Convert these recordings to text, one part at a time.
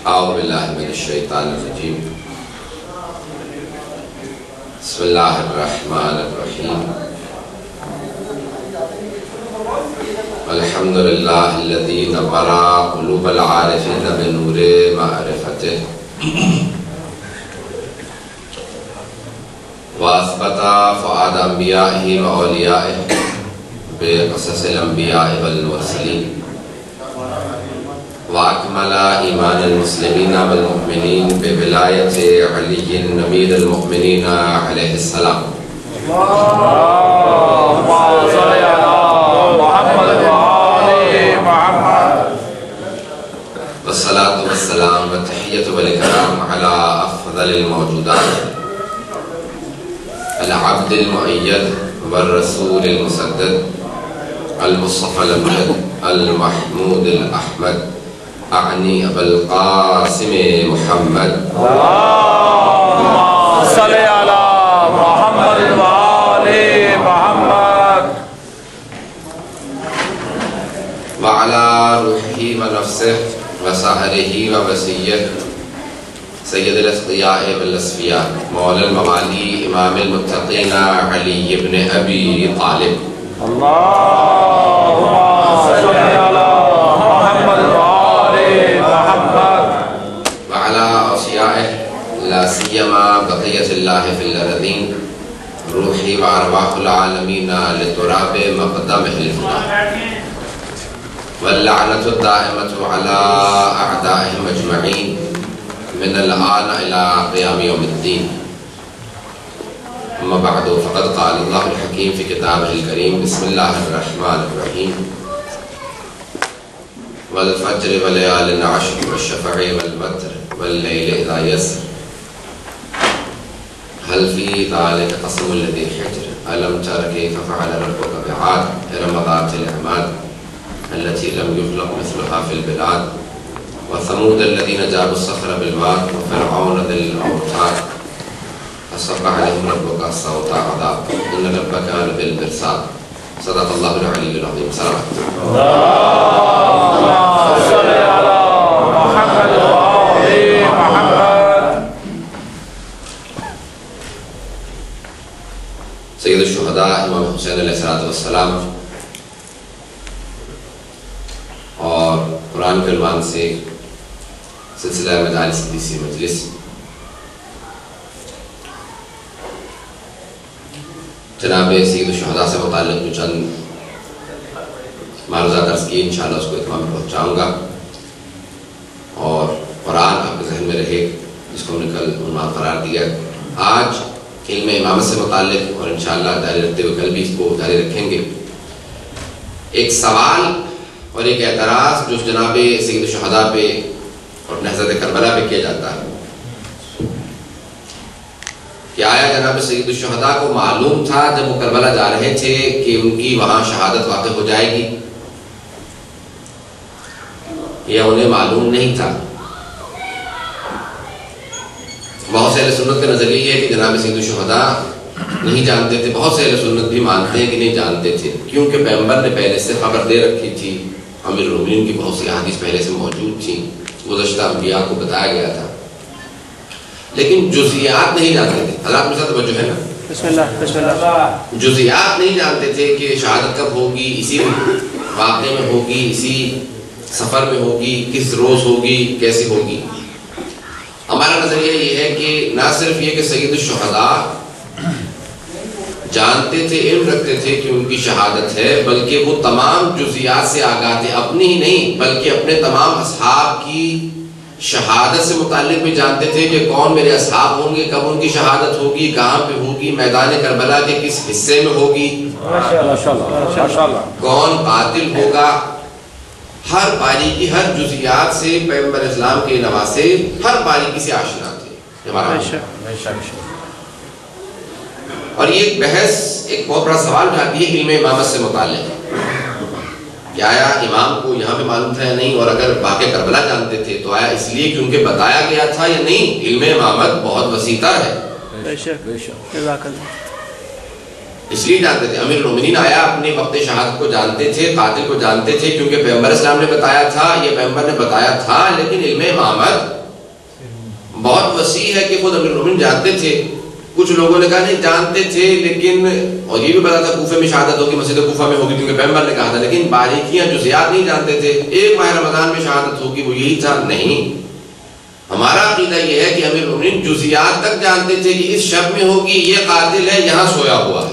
اعوذ باللہ من الشیطان الرجیم بسم اللہ الرحمن الرحیم الحمدللہ الذی نور قلوب العارفین بنور معرفتہ واثبت فؤاد انبیائہ و اولیائہ بقصص الانبیاء والمرسلین وَأَكْمَلَ إِيمَانَ الْمُسْلِمِينَ وَالْمُؤْمِنِينَ بِوِلَایَةِ عَلِيٍّ أَمِيرِ الْمُؤْمِنِينَ عَلَيْهِ السَّلَامُ اللهم صل على محمد وآل محمد والصلاة والسلام والتحية والإكرام على أفضل الموجودات العبد المؤيد والرسول المسدد المصطفى الأمجد المحمود الأحمد أعني أبا القاسم محمد اللهم صل على محمد وآل محمد وعلى روحه ونفسه وسائره ووصيه سيد الأتقياء والأصفياء مولى الموالي إمام المتقين علي بن أبي طالب اللهم صل على محمد وآل محمد وعلى أصيائه لا سيما بقية الله في الأرضين روحي وأرواح العالمين لتراب مقدمه الفدا واللعنة الدائمة على أعدائهم أجمعين من الآن إلى قيام يوم الدين أما بعد فقد قال الله الحكيم في كتابه الكريم بسم الله الرحمن الرحيم والفجر وليال عشر والشفع والوتر والليل إذا يسر هل في ذلك قسم الذي حجر ألم تر كيف فعل ربك بعاد إرم ذات العماد التي لم يخلق مثلها في البلاد وثمود الذين جابوا الصخر بالواد وفرعون ذي الأوتاد فصب عليهم ربك صوت عذاب إن ربك لبالمرصاد صدق الله العلي العظيم صلوات اللهم صل على محمد وآل محمد سید الشہداء امام حسین علیہ السلام اور قرآن کے عنوان سے سلسلہ مجالس حدیثی مجلس جناب سید الشہداء سے متعلق جو چند معروضہ درس کی انشاءاللہ اس کو اتمام میں پہنچاؤں گا اور قرآن آپ کے ذہن میں رہے جس کو ہم نے کل عنوان قرار دیا آج علم امامت سے متعلق اور انشاءاللہ جاری رکھتے ہوئے کل بھی اس کو جاری رکھیں گے ایک سوال اور ایک اعتراض جو جناب سید الشہداء پہ اور نہضت کربلا پہ کیا جاتا ہے کہ آیا جناب سید الشہداء کو معلوم تھا جب وہ کربلا جا رہے تھے کہ ان کی وہاں شہادت واقع ہو جائے گی یا انہیں معلوم نہیں تھا بہت سے اہل سنت کا نظریہ یہ ہے کہ جناب سید الشہداء نہیں جانتے تھے بہت سے اہل سنت بھی مانتے ہیں کہ نہیں جانتے تھے کیونکہ پیغمبر نے پہلے سے خبر دے رکھی تھی امیر المومنین کی بہت سی احادیث پہلے سے موجود تھیں گزشتہ انبیاء کو بتایا گیا تھا لیکن جزئیات نہیں جانتے تھے حضرات میرے ساتھ توجہ ہے نا بسم اللہ جزئیات نہیں جانتے تھے کہ شہادت کب ہوگی اسی واقعے میں ہوگی اسی سفر میں ہوگی کس روز ہوگی کیسی ہوگی ہمارا نظریہ یہ ہے کہ نہ صرف یہ کہ سید الشہداء جانتے تھے علم رکھتے تھے کہ ان کی شہادت ہے بلکہ وہ تمام جزئیات سے آگاہ تھے اپنی ہی نہیں بلکہ اپنے تمام اصحاب کی شہادت سے متعلق بھی جانتے تھے کہ کون میرے اصحاب ہوں گے کب ان کی شہادت ہوگی کہاں پہ ہوگی میدان کربلا کے کس حصے میں ہوگی کون قاتل ہوگا ہر باریکی ہر جزئیات سے پیغمبر اسلام کے نواسے ہر باریکی سے آشنا تھے اور یہ ایک بحث ایک بہت بڑا سوال اٹھاتی ہے علم امامت سے متعلق کہ آیا امام کو یہاں پہ معلوم تھا یا نہیں اور اگر واقع کربلا جانتے تھے تو آیا اس لیے کہ ان کے بتایا گیا تھا یا نہیں علم امامت بہت وسیع تر ہے اس لیے جانتے تھے. امیر المومنین آیا اپنے وقت شہادت کو جانتے تھے, قاتل کو جانتے تھے, کیونکہ پیغمبر اسلام نے بتایا تھا, یہ پیغمبر نے بتایا تھا. لیکن علم امامت بہت وسیع ہے کہ خود امیر المومنین جانتے تھے. کچھ لوگوں نے کہا نہیں جانتے تھے, لیکن اور یہ بھی پتا تھا کوفے میں شہادت ہوگی, مسجد کوفہ میں ہوگی کیونکہ پیغمبر نے کہا تھا, لیکن باریکیاں جزیات نہیں جانتے تھے. ایک ماہ رمضان میں شہادت ہوگی وہ یہی تھا نہیں. ہمارا عقیدہ یہ ہے کہ امیر المومنین جزیات تک جانتے تھے کہ اس شب میں ہوگی, یہ قاتل ہے, یہاں سویا ہوا ہے.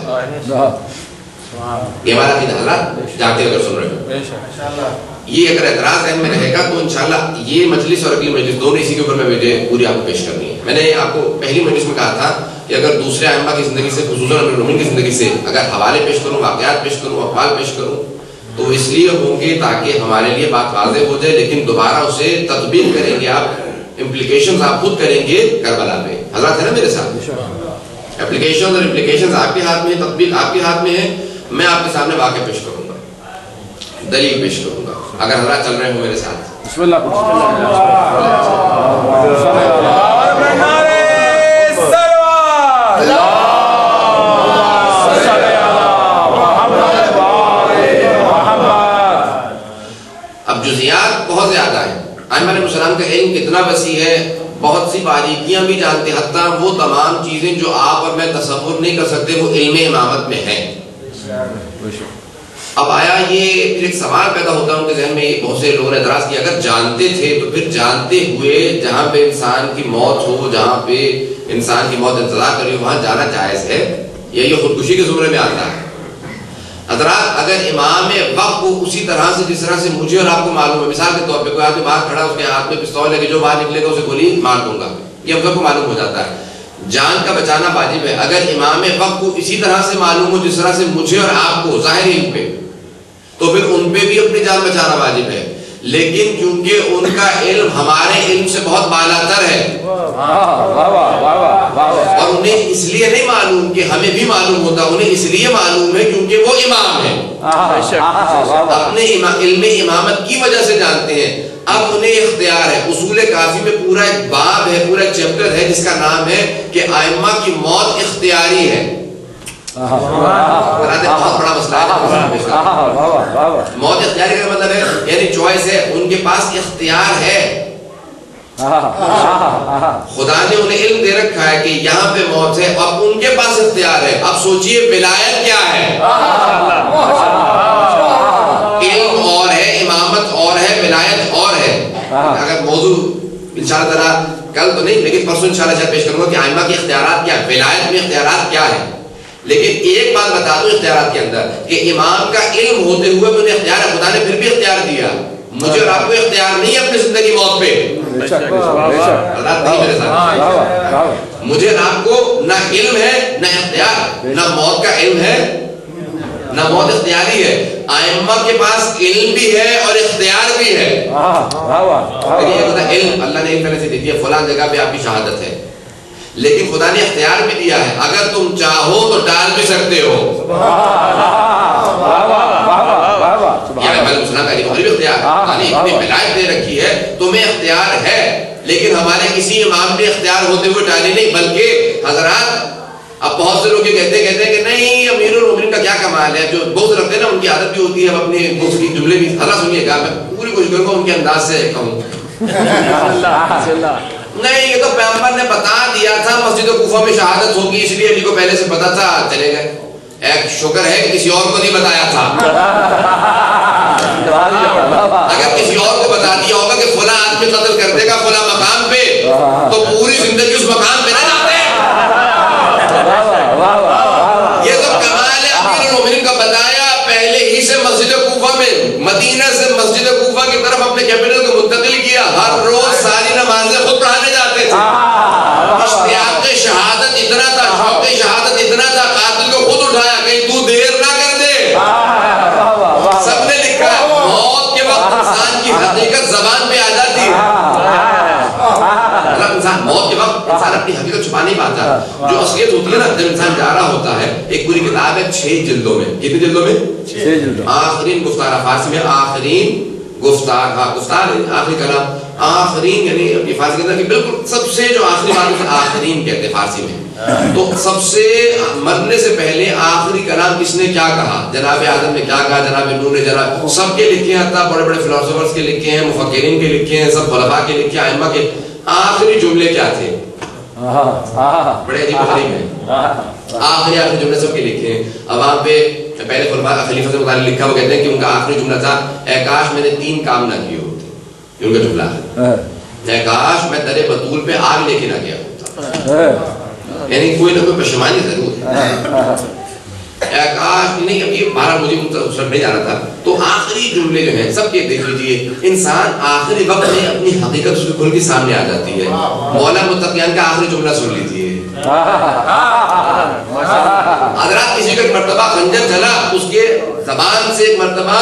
یہ ہمارا عقیدہ. حضرات جاتے اگر سن رہے ہو, یہ اگر اعتراض ذہن میں رہے گا تو انشاءاللہ یہ مجلس اور اگلی مجلس دونوں اسی کے اوپر میں مجھے پوری آپ کو پیش کرنی ہے. میں نے آپ کو پہلی مجلس میں کہا تھا کہ اگر دوسرے ائمہ کی زندگی سے, خصوصاً امیر المومنین کی زندگی سے اگر حوالے پیش کروں, واقعات پیش کروں, اقوال پیش کروں تو اس لیے ہوں گے تاکہ ہمارے لیے بات واضح ہو جائے, لیکن دوبارہ اسے تطبیق کریں گے آپ, امپلیکیشنز آپ خود کریں گے کربلا پہ. حضرات ہے نا میرے ساتھ, اپلیکیشنز اور امپلیکیشنز آپ کے ہاتھ میں ہے, تطبیق آپ کے ہاتھ میں ہے. میں آپ کے سامنے واقعہ پیش کروں گا, دلیل پیش کروں گا, اگر حضرات چل رہے ہوں میرے ساتھ. بسم اللہ. اب جزیات بہت زیادہ ہیں. ائمہ علیہ السلام کا علم کتنا وسیع ہے, بہت سی باریکیاں بھی جانتے, حتیٰ وہ تمام چیزیں جو آپ اور میں تصور نہیں کر سکتے وہ علم امامت میں ہیں. اب آیا یہ پھر ایک سوال پیدا ہوتا ہے ان کے ذہن میں, بہت سے لوگوں نے اعتراض کیا اگر جانتے تھے تو پھر جانتے ہوئے جہاں پہ انسان کی موت ہو, جہاں پہ انسان کی موت انتظار کری ہو, وہاں جانا جائز ہے یا یہ خودکشی کے زمرے میں آتا ہے؟ حضرات اگر امام وقت کو اسی طرح سے جس طرح سے مجھے اور آپ کو معلوم ہے, مثال کے طور پہ کوئی آدمی باہر کھڑا, اس کے ہاتھ میں پستول ہے کہ جو باہر نکلے گا اسے گولی مار دوں گا, یہ ہم سب کو معلوم ہو جاتا ہے. جان کا بچانا واجب ہے. اگر امام وقت کو اسی طرح سے معلوم ہو جس طرح سے مجھے اور آپ کو ظاہر علم پہ, تو پھر ان پہ بھی اپنی جان بچانا واجب ہے. لیکن کیونکہ ان کا علم ہمارے علم سے بہت بالا تر ہے اور انہیں اس لیے نہیں معلوم کہ ہمیں بھی معلوم ہوتا, انہیں اس لیے معلوم ہے کیونکہ وہ امام ہے, اپنے علم امامت کی وجہ سے جانتے ہیں. اب انہیں اختیار ہے. اصول کافی میں پورا ایک باب ہے, پورا ایک چیپٹر ہے جس کا نام ہے کہ ائمہ کی موت اختیاری ہے. بہت بڑا مسئلہ ہے. موت اختیاری کا مطلب ہے یعنی چوائس ہے, ان کے پاس اختیار ہے. خدا نے انہیں علم دے رکھا ہے کہ یہاں پہ موت ہے, اب ان کے پاس اختیار ہے. اب سوچئے ولایت کیا ہے, علم اور ہے, امامت اور ہے, ولایت اور ہے. اگر موضوع انشاءاللہ تعالی کل تو نہیں لیکن پرسوں انشاءاللہ شاید پیش کروں گا کہ ائمہ کے اختیارات کیا, ولایت میں اختیارات کیا ہے. لیکن ایک بات بتا دوں اختیارات کے اندر کہ امام کا علم ہوتے ہوئے انہیں اختیار ہے, خدا نے پھر بھی اختیار دیا. مجھے اور آپ کو اختیار نہیں ہے اپنی زندگی موت پہ. مجھے اور آپ کو نہ علم ہے نہ اختیار, نہ موت کا علم ہے نہ موت اختیاری ہے. ائمہ کے پاس علم بھی ہے اور اختیار بھی ہے. علم اللہ نے علم سے دے دیا, فلاں جگہ پہ آپ کی شہادت ہے, لیکن خدا نے اختیار بھی دیا ہے, اگر تم چاہو تو ڈال بھی سکتے ہو. ولایت دے رکھی ہے, تمہیں اختیار ہے, لیکن ہمارے کسی امام نے اختیار ہوتے ہوئے ڈالے نہیں. بلکہ حضرات اب بہت سے لوگ یہ کہتے ہیں کہ نہیں امیر المومنین کا کیا کمال ہے, جو بغض رکھتے ہیں نا ان کی عادت بھی ہوتی ہے, اپنے بغض کی جملے بھی. حضرات سنیے گا, میں پوری کوشش کروں گا ان کے انداز سے کہوں. نہیں یہ تو پیغمبر نے بتا دیا تھا مسجد کوفہ میں شہادت ہوگی, اس لیے علی کو پہلے سے پتا تھا, چلے گئے. ایک شکر ہے کہ کسی اور کو نہیں بتایا تھا. اگر کسی اور کو بتا دیا ہوگا کہ فلاں آدمی قتل کر دے گا فلاں مقام پہ, تو پوری زندگی اس مقام پہ نہ جاتے. یہ تو کمال ہے امیر المومنین کا بتایا پہلے ہی سے مسجد کوفہ میں, مدینہ سے مسجد کوفہ کی طرف اپنے کیپٹل کو منتقل کیا. ہر روز ساری نمازیں خود پڑھانے جاتے تھے. اشتیاق شہادت اتنا تھا, شوق شہادت اتنا تھا, قاتل کو خود اٹھایا کہیں تو دیر نہ کر دے. سب نے لکھا موت کے وقت انسان کی حقیقت زبان پہ آ جاتی ہے. انسان موت کے وقت انسان اپنی حقیقت چھپا نہیں پاتا. جو اصلیت ہوتی ہے نا جب انسان جا رہا ہوتا ہے, ایک پوری کتاب ہے 6 جلدوں میں. کتنی جلدوں میں؟ 6 جلدوں. آخرین گفتار, فارسی میں آخرین گفتار, ہاں گفتار آخری کلام, آخرین یعنی اپنی فارسی کے اندر کہ بالکل سب سے جو آخری بات ہے آخرین کہتے ہیں فارسی میں. تو سب سے مرنے سے پہلے آخری کلام کس نے کیا کہا؟ جناب آدم نے کیا کہا، جناب نوح نے، جناب سب کے لکھے ہیں، حتیٰ بڑے بڑے فلاسفرز کے لکھے ہیں، مفکرین کے لکھے ہیں، سب خلفاء کے لکھے ہیں، ائمہ کے آخری جملے کیا تھے؟ بڑے عجیب و غریب ہیں، آخری جملے سب کے لکھے ہیں۔ اب وہاں پہ پہلے خلیفہ سے متعلق لکھا، وہ کہتے ہیں کہ ان کا آخری جملہ تھا، اے کاش میں نے 3 کام نہ کیے ہوتے، یہ ان کا جملہ ہے، اے کاش میں در بطول پہ آگ لے کے نہ گیا ہوتا، یعنی کوئی نہ کوئی پشیمانی ضرور ہے، اے کاش نہیں، اب یہ بارہ مجھے اس وقت نہیں جانا تھا۔ تو آخری جملے جو ہیں سب کے دیکھ لیجیے، انسان آخری وقت میں اپنی حقیقت اس کو کھل کے سامنے آ جاتی ہے۔ مولا متقیان کا آخری جملہ سن لیجیے، حضرات کسی کا ایک مرتبہ خنجر چلا، اس کے زبان سے ایک مرتبہ،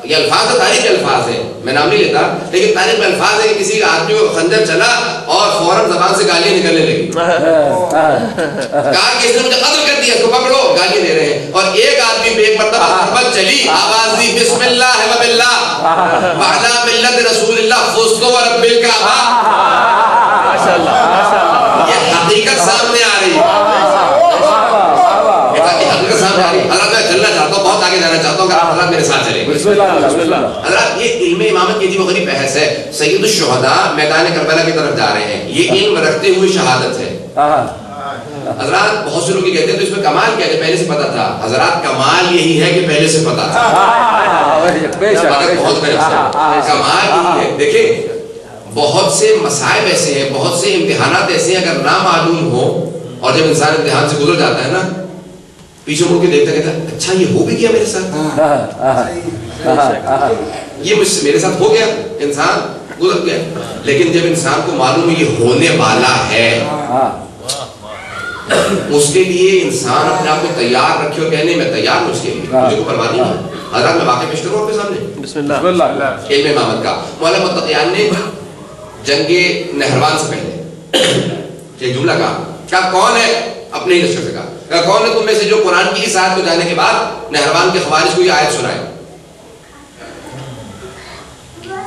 یہ الفاظ ہے، تاریخ کے الفاظ ہیں، میں نام نہیں لیتا، لیکن تاریخ میں الفاظ ہے کہ کسی آدمی کو خنجر چلا اور فوراً زبان سے گالیاں نکلنے لگی، کہا کہ اس نے مجھے قتل کر دیا، اس کو پکڑو، گالیاں دے رہے ہیں۔ اور ایک آدمی پہ ایک مرتبہ ضربت چلی، آواز دی، بسم اللہ و باللہ وعلی ملت رسول اللہ فزت و رب الکعبہ، یہ حقیقت سامنے آ رہی ہے، حقیقت سامنے آ رہی ہے۔ حضرات میں چلنا چاہتا ہوں، بہت آگے جانا چاہتا ہوں، کہ حضرات میرے ساتھ چلیں۔ حضرات یہ علم امامت کی عجیب و غریب بحث ہے، سید الشہداء میدان کربلا کی طرف جا رہے ہیں، یہ علم رکھتے ہوئے شہادت ہے۔ حضرات بہت سے لوگ یہ کہتے ہیں تو اس میں کمال کیا ہے؟ پہلے سے پتا تھا۔ حضرات کمال یہی ہے کہ پہلے سے پتا تھا، کمال یہی ہے۔ دیکھیں بہت سے مصائب ایسے ہیں، بہت سے امتحانات ایسے ہیں، اگر نہ معلوم ہو اور جب انسان امتحان سے گزر جاتا ہے نا، پیچھے مڑ کے دیکھتا کہتا ہے اچھا یہ ہو بھی گیا میرے ساتھ، یہ میرے ساتھ ہو گیا، انسان گزر گیا۔ لیکن جب انسان کو معلوم یہ ہونے والا ہے، اس کے لیے انسان اپنے آپ کو تیار رکھے اور کہنے میں تیار ہوں، اس کے لیے مجھے کوئی پرواہ نہیں ہے۔ حضرات میں واقعہ پیش کروں آپ کے سامنے، بسم اللہ، علم امامت کا۔ مولا متقیان نے جنگ نہروان سے پہلے ایک جملہ کہا، کون ہے، اپنے ہی لشکر سے کہا، کون ہے تم میں سے جو قرآن کی اس آیت کو جانے کے بعد نہروان کے خوارج کو یہ آیت سنائے؟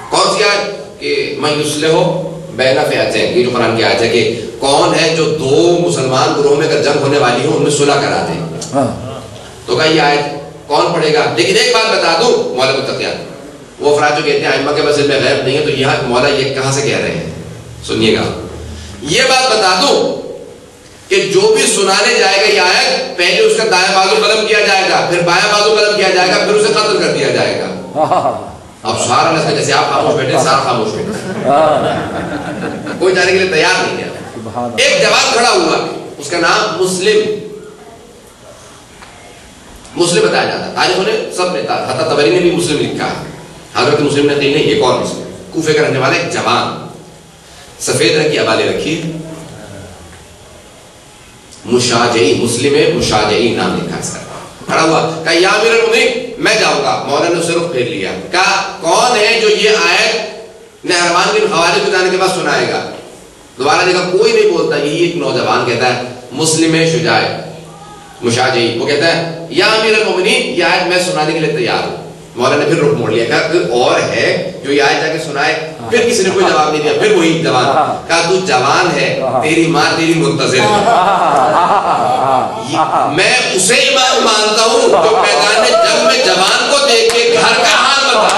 کون سی آیت؟ کہ من یصلح بین فئتین، یہ جو قرآن کی آیت ہے کہ کون ہے جو 2 مسلمان گروہوں میں اگر جنگ ہونے والی ہو ان میں صلح کرا دے۔ تو کہا یہ آیت کون پڑھے گا؟ لیکن ایک بات بتا دوں مولا متقیان، وہ افراد جو کہتے ہیں ائمہ کے بس علم غیب نہیں ہے، تو یہاں مولا یہ کہاں سے کہہ رہے ہیں؟ سنیے گا، یہ بات بتا دوں کہ جو بھی سنانے جائے گا یہ آیت، پہلے اس کا دائیں بازو قلم کیا جائے گا، پھر بائیں بازو قلم کیا جائے گا، پھر اسے قتل کر دیا جائے گا۔ اب سارا نسل جیسے آپ خاموش بیٹھے، سارا خاموش بیٹھے، کوئی جانے کے لیے تیار نہیں ہے۔ ایک جوان کھڑا ہوا، اس کا نام مسلم بتایا جاتا ہے، تاریخوں نے سب نے، حتیٰ طبری نے بھی مسلم لکھا ہے، حضرت مسلم نے کہی نہیں یہ کون مسلم، کوفے کا رہنے والا ایک جوان، سفید رنگ کی ابالے رکھی، مشاجعی، مسلم مشاجعی نام لکھا ہے اس کا، کھڑا ہوا، کہا یا امیر المؤمنین میں جاؤں گا۔ مولانا نے اسے رخ پھیر لیا، کہا کون ہے جو یہ آیت نہروان کے خوارج کو جانے کے بعد سنائے گا؟ دوبارہ دیکھا کوئی نہیں بولتا، یہی ایک نوجوان کہتا ہے مسلم شجاع مشاجعی، وہ کہتا ہے یا امیر المؤمنین یہ آیت میں سنانے کے لیے تیار ہوں۔ مولانا نے پھر رخ موڑ لیا، کہا کوئی اور ہے جو یہ آیت جا کے سنائے؟ پھر کسی نے کوئی جواب نہیں دیا، پھر وہی جوان، کہا تو جوان ہے، تیری ماں تیری منتظر ہے، میں اسے امام مانتا ہوں جو میدان جنگ میں جوان کو دیکھ کے گھر کا حال بتا،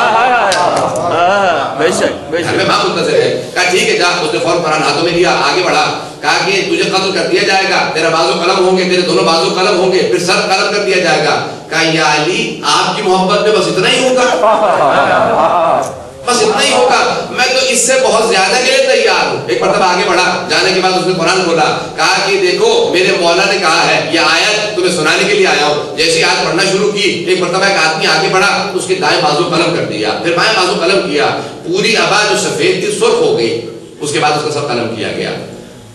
گھر میں ماں منتظر ہے۔ کہا ٹھیک ہے جا، اس نے فوراً قرآن ہاتھوں میں لیا، آگے بڑھا، کہا کہ تجھے قتل کر دیا جائے گا، تیرا بازو قلم ہوں گے، تیرے دونوں بازو قلم ہوں گے، پھر سر قلم کر دیا جائے گا۔ کہا یا علی آپ کی محبت میں بس اتنا ہی ہوگا، بس اتنا ہی ہوگا، میں تو اس سے بہت زیادہ کے لیے تیار ہوں۔ ایک مرتبہ آگے بڑھا، جانے کے بعد اس نے قرآن کھولا، کہا کہ دیکھو میرے مولا نے کہا ہے یہ آیت تمہیں سنانے کے لیے آیا ہوں۔ جیسے آیت پڑھنا شروع کی، ایک مرتبہ ایک آدمی آگے بڑھا، اس کے دائیں بازو قلم کر دیا، پھر بائیں بازو قلم کیا، پوری ابا جو سفید تھی سرخ ہو گئی، اس کے بعد اس کا سب قلم کیا گیا۔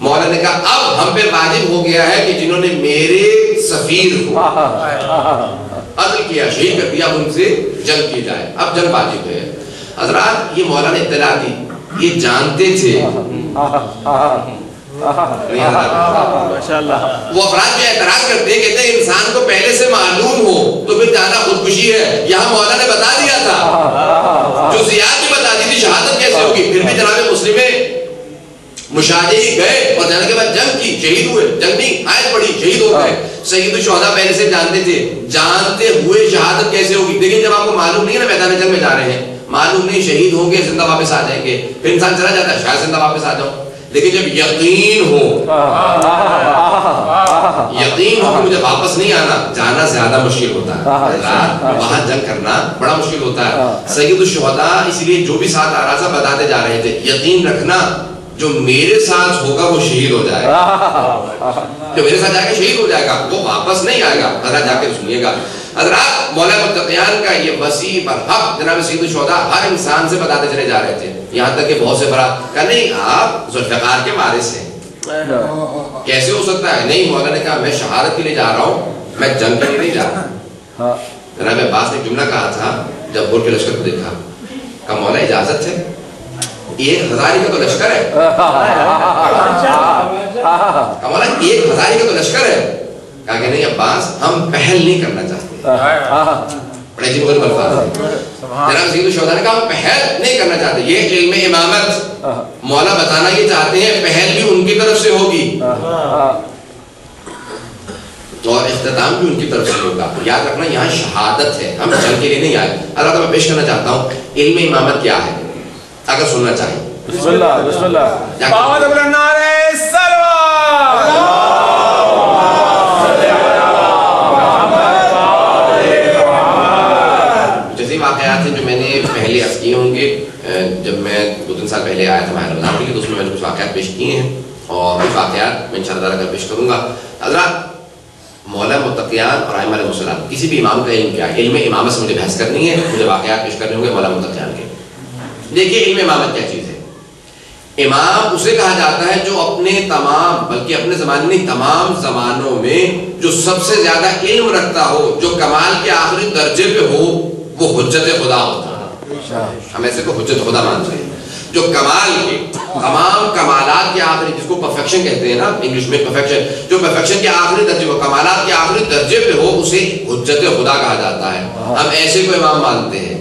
مولا نے کہا اب ہم پہ واجب ہو گیا ہے کہ جنہوں نے میرے سفیر کو قتل کیا، شہید کر دیا، اب ان سے جنگ کی جائے، اب جنگ واجب ہے۔ حضرات یہ مولا نے اطلاع دی، یہ جانتے تھے، وہ افراد جو اعتراض کرتے ہیں کہتے ہیں انسان کو پہلے سے معلوم ہو تو پھر جانا خودکشی ہے، یہاں مولا نے بتا دیا تھا، جو زیاد بھی بتا دی تھی شہادت کیسے ہوگی، پھر بھی جناب مسلم مشاہدے گئے اور جانے کے بعد جنگ کی، شہید ہوئے، جنگ نہیں آیت پڑھی، شہید ہو گئے. سید الشہداء پہلے سے جانتے تھے، جانتے ہوئے شہادت کیسے ہوگی؟ دیکھیں جب آپ کو معلوم نہیں ہے نا میدان جنگ میں جا رہے ہیں، معلوم نہیں شہید ہوں گے زندہ واپس آ جائیں گے، پھر انسان چلا جاتا ہے شاید زندہ واپس آ جاؤں. لیکن جب یقین ہو کہ مجھے واپس نہیں آنا، جانا زیادہ مشکل ہوتا ہے، وہاں جنگ کرنا بڑا مشکل ہوتا ہے. سید الشہداء اس لیے جو بھی ساتھ آ رہا تھا بتاتے جا رہے تھے یقین رکھنا جو میرے ساتھ ہوگا وہ شہید ہو جائے گا، جو میرے ساتھ جائے گا شہید ہو جائے گا، وہ واپس نہیں آئے گا. حضرات جا کے سنیے گا. حضرات مولا متقیان کا یہ وسیع برحق جناب سید الشہداء ہر انسان سے بتاتے چلے جا رہے تھے، یہاں تک کہ بہت سے برا کہا نہیں آپ ذوالفقار کے وارث ہیں. کیسے ہو سکتا ہے؟ نہیں، مولا نے کہا میں شہادت کے لیے جا رہا ہوں، میں جنگ کے لیے نہیں جا رہا. جناب عباس نے جملہ کہا تھا جب گھوڑ کے لشکر کو دیکھا، کہا مولا اجازت ہے؟ 1000 کا تو لشکر ہے. کہا مولا 1000 کا تو لشکر ہے. کہا کہ نہیں عباس ہم پہل نہیں کرنا چاہتے. بڑے عجیب غریب الفاظ ہیں. جناب سید الشہداء نے کہا ہم پہل نہیں کرنا چاہتے. یہ علم امامت مولا بتانا یہ چاہتے ہیں پہل بھی ان کی طرف سے ہوگی اور اختتام بھی ان کی طرف سے ہوگا. یاد رکھنا یہاں شہادت ہے، ہم جنگ کے لیے نہیں آئے. اللہ تعالیٰ میں پیش کرنا چاہتا ہوں علم امامت کیا ہے اگر سننا چاہیں. بسم اللہ بسم اللہ. بابا دبل نعرہ سلوات. جیسے واقعات ہیں جو میں نے پہلے عرض کیے ہوں گے، جب میں 2-3 سال پہلے آیا تھا ماہ رمضان کے لیے تو اس میں نے کچھ واقعات پیش کیے ہیں اور کچھ واقعات میں انشاءاللہ تعالیٰ پیش کروں گا. حضرات مولا متقیان اور ائمہ علیہم السلام کسی بھی امام کا علم کیا ہے؟ علم امامت سے مجھے بحث کرنی ہے، مجھے واقعات پیش کرنے ہوں گے مولا متقیان کے. دیکھیے علم امامت کیا چیز ہے. امام اسے کہا جاتا ہے جو اپنے تمام بلکہ اپنے زمانے نہیں تمام زمانوں میں جو سب سے زیادہ علم رکھتا ہو، جو کمال کے آخری درجے پہ ہو، وہ حجت خدا ہوتا ہے. ہم ایسے کو حجت خدا مانتے ہیں جو کمال کے تمام کمالات کے آخری، جس کو پرفیکشن کہتے ہیں نا انگلش میں پرفیکشن، جو پرفیکشن کے آخری درجے کو کمالات کے آخری درجے پہ ہو اسے حجت خدا کہا جاتا ہے. ہم ایسے کو امام مانتے ہیں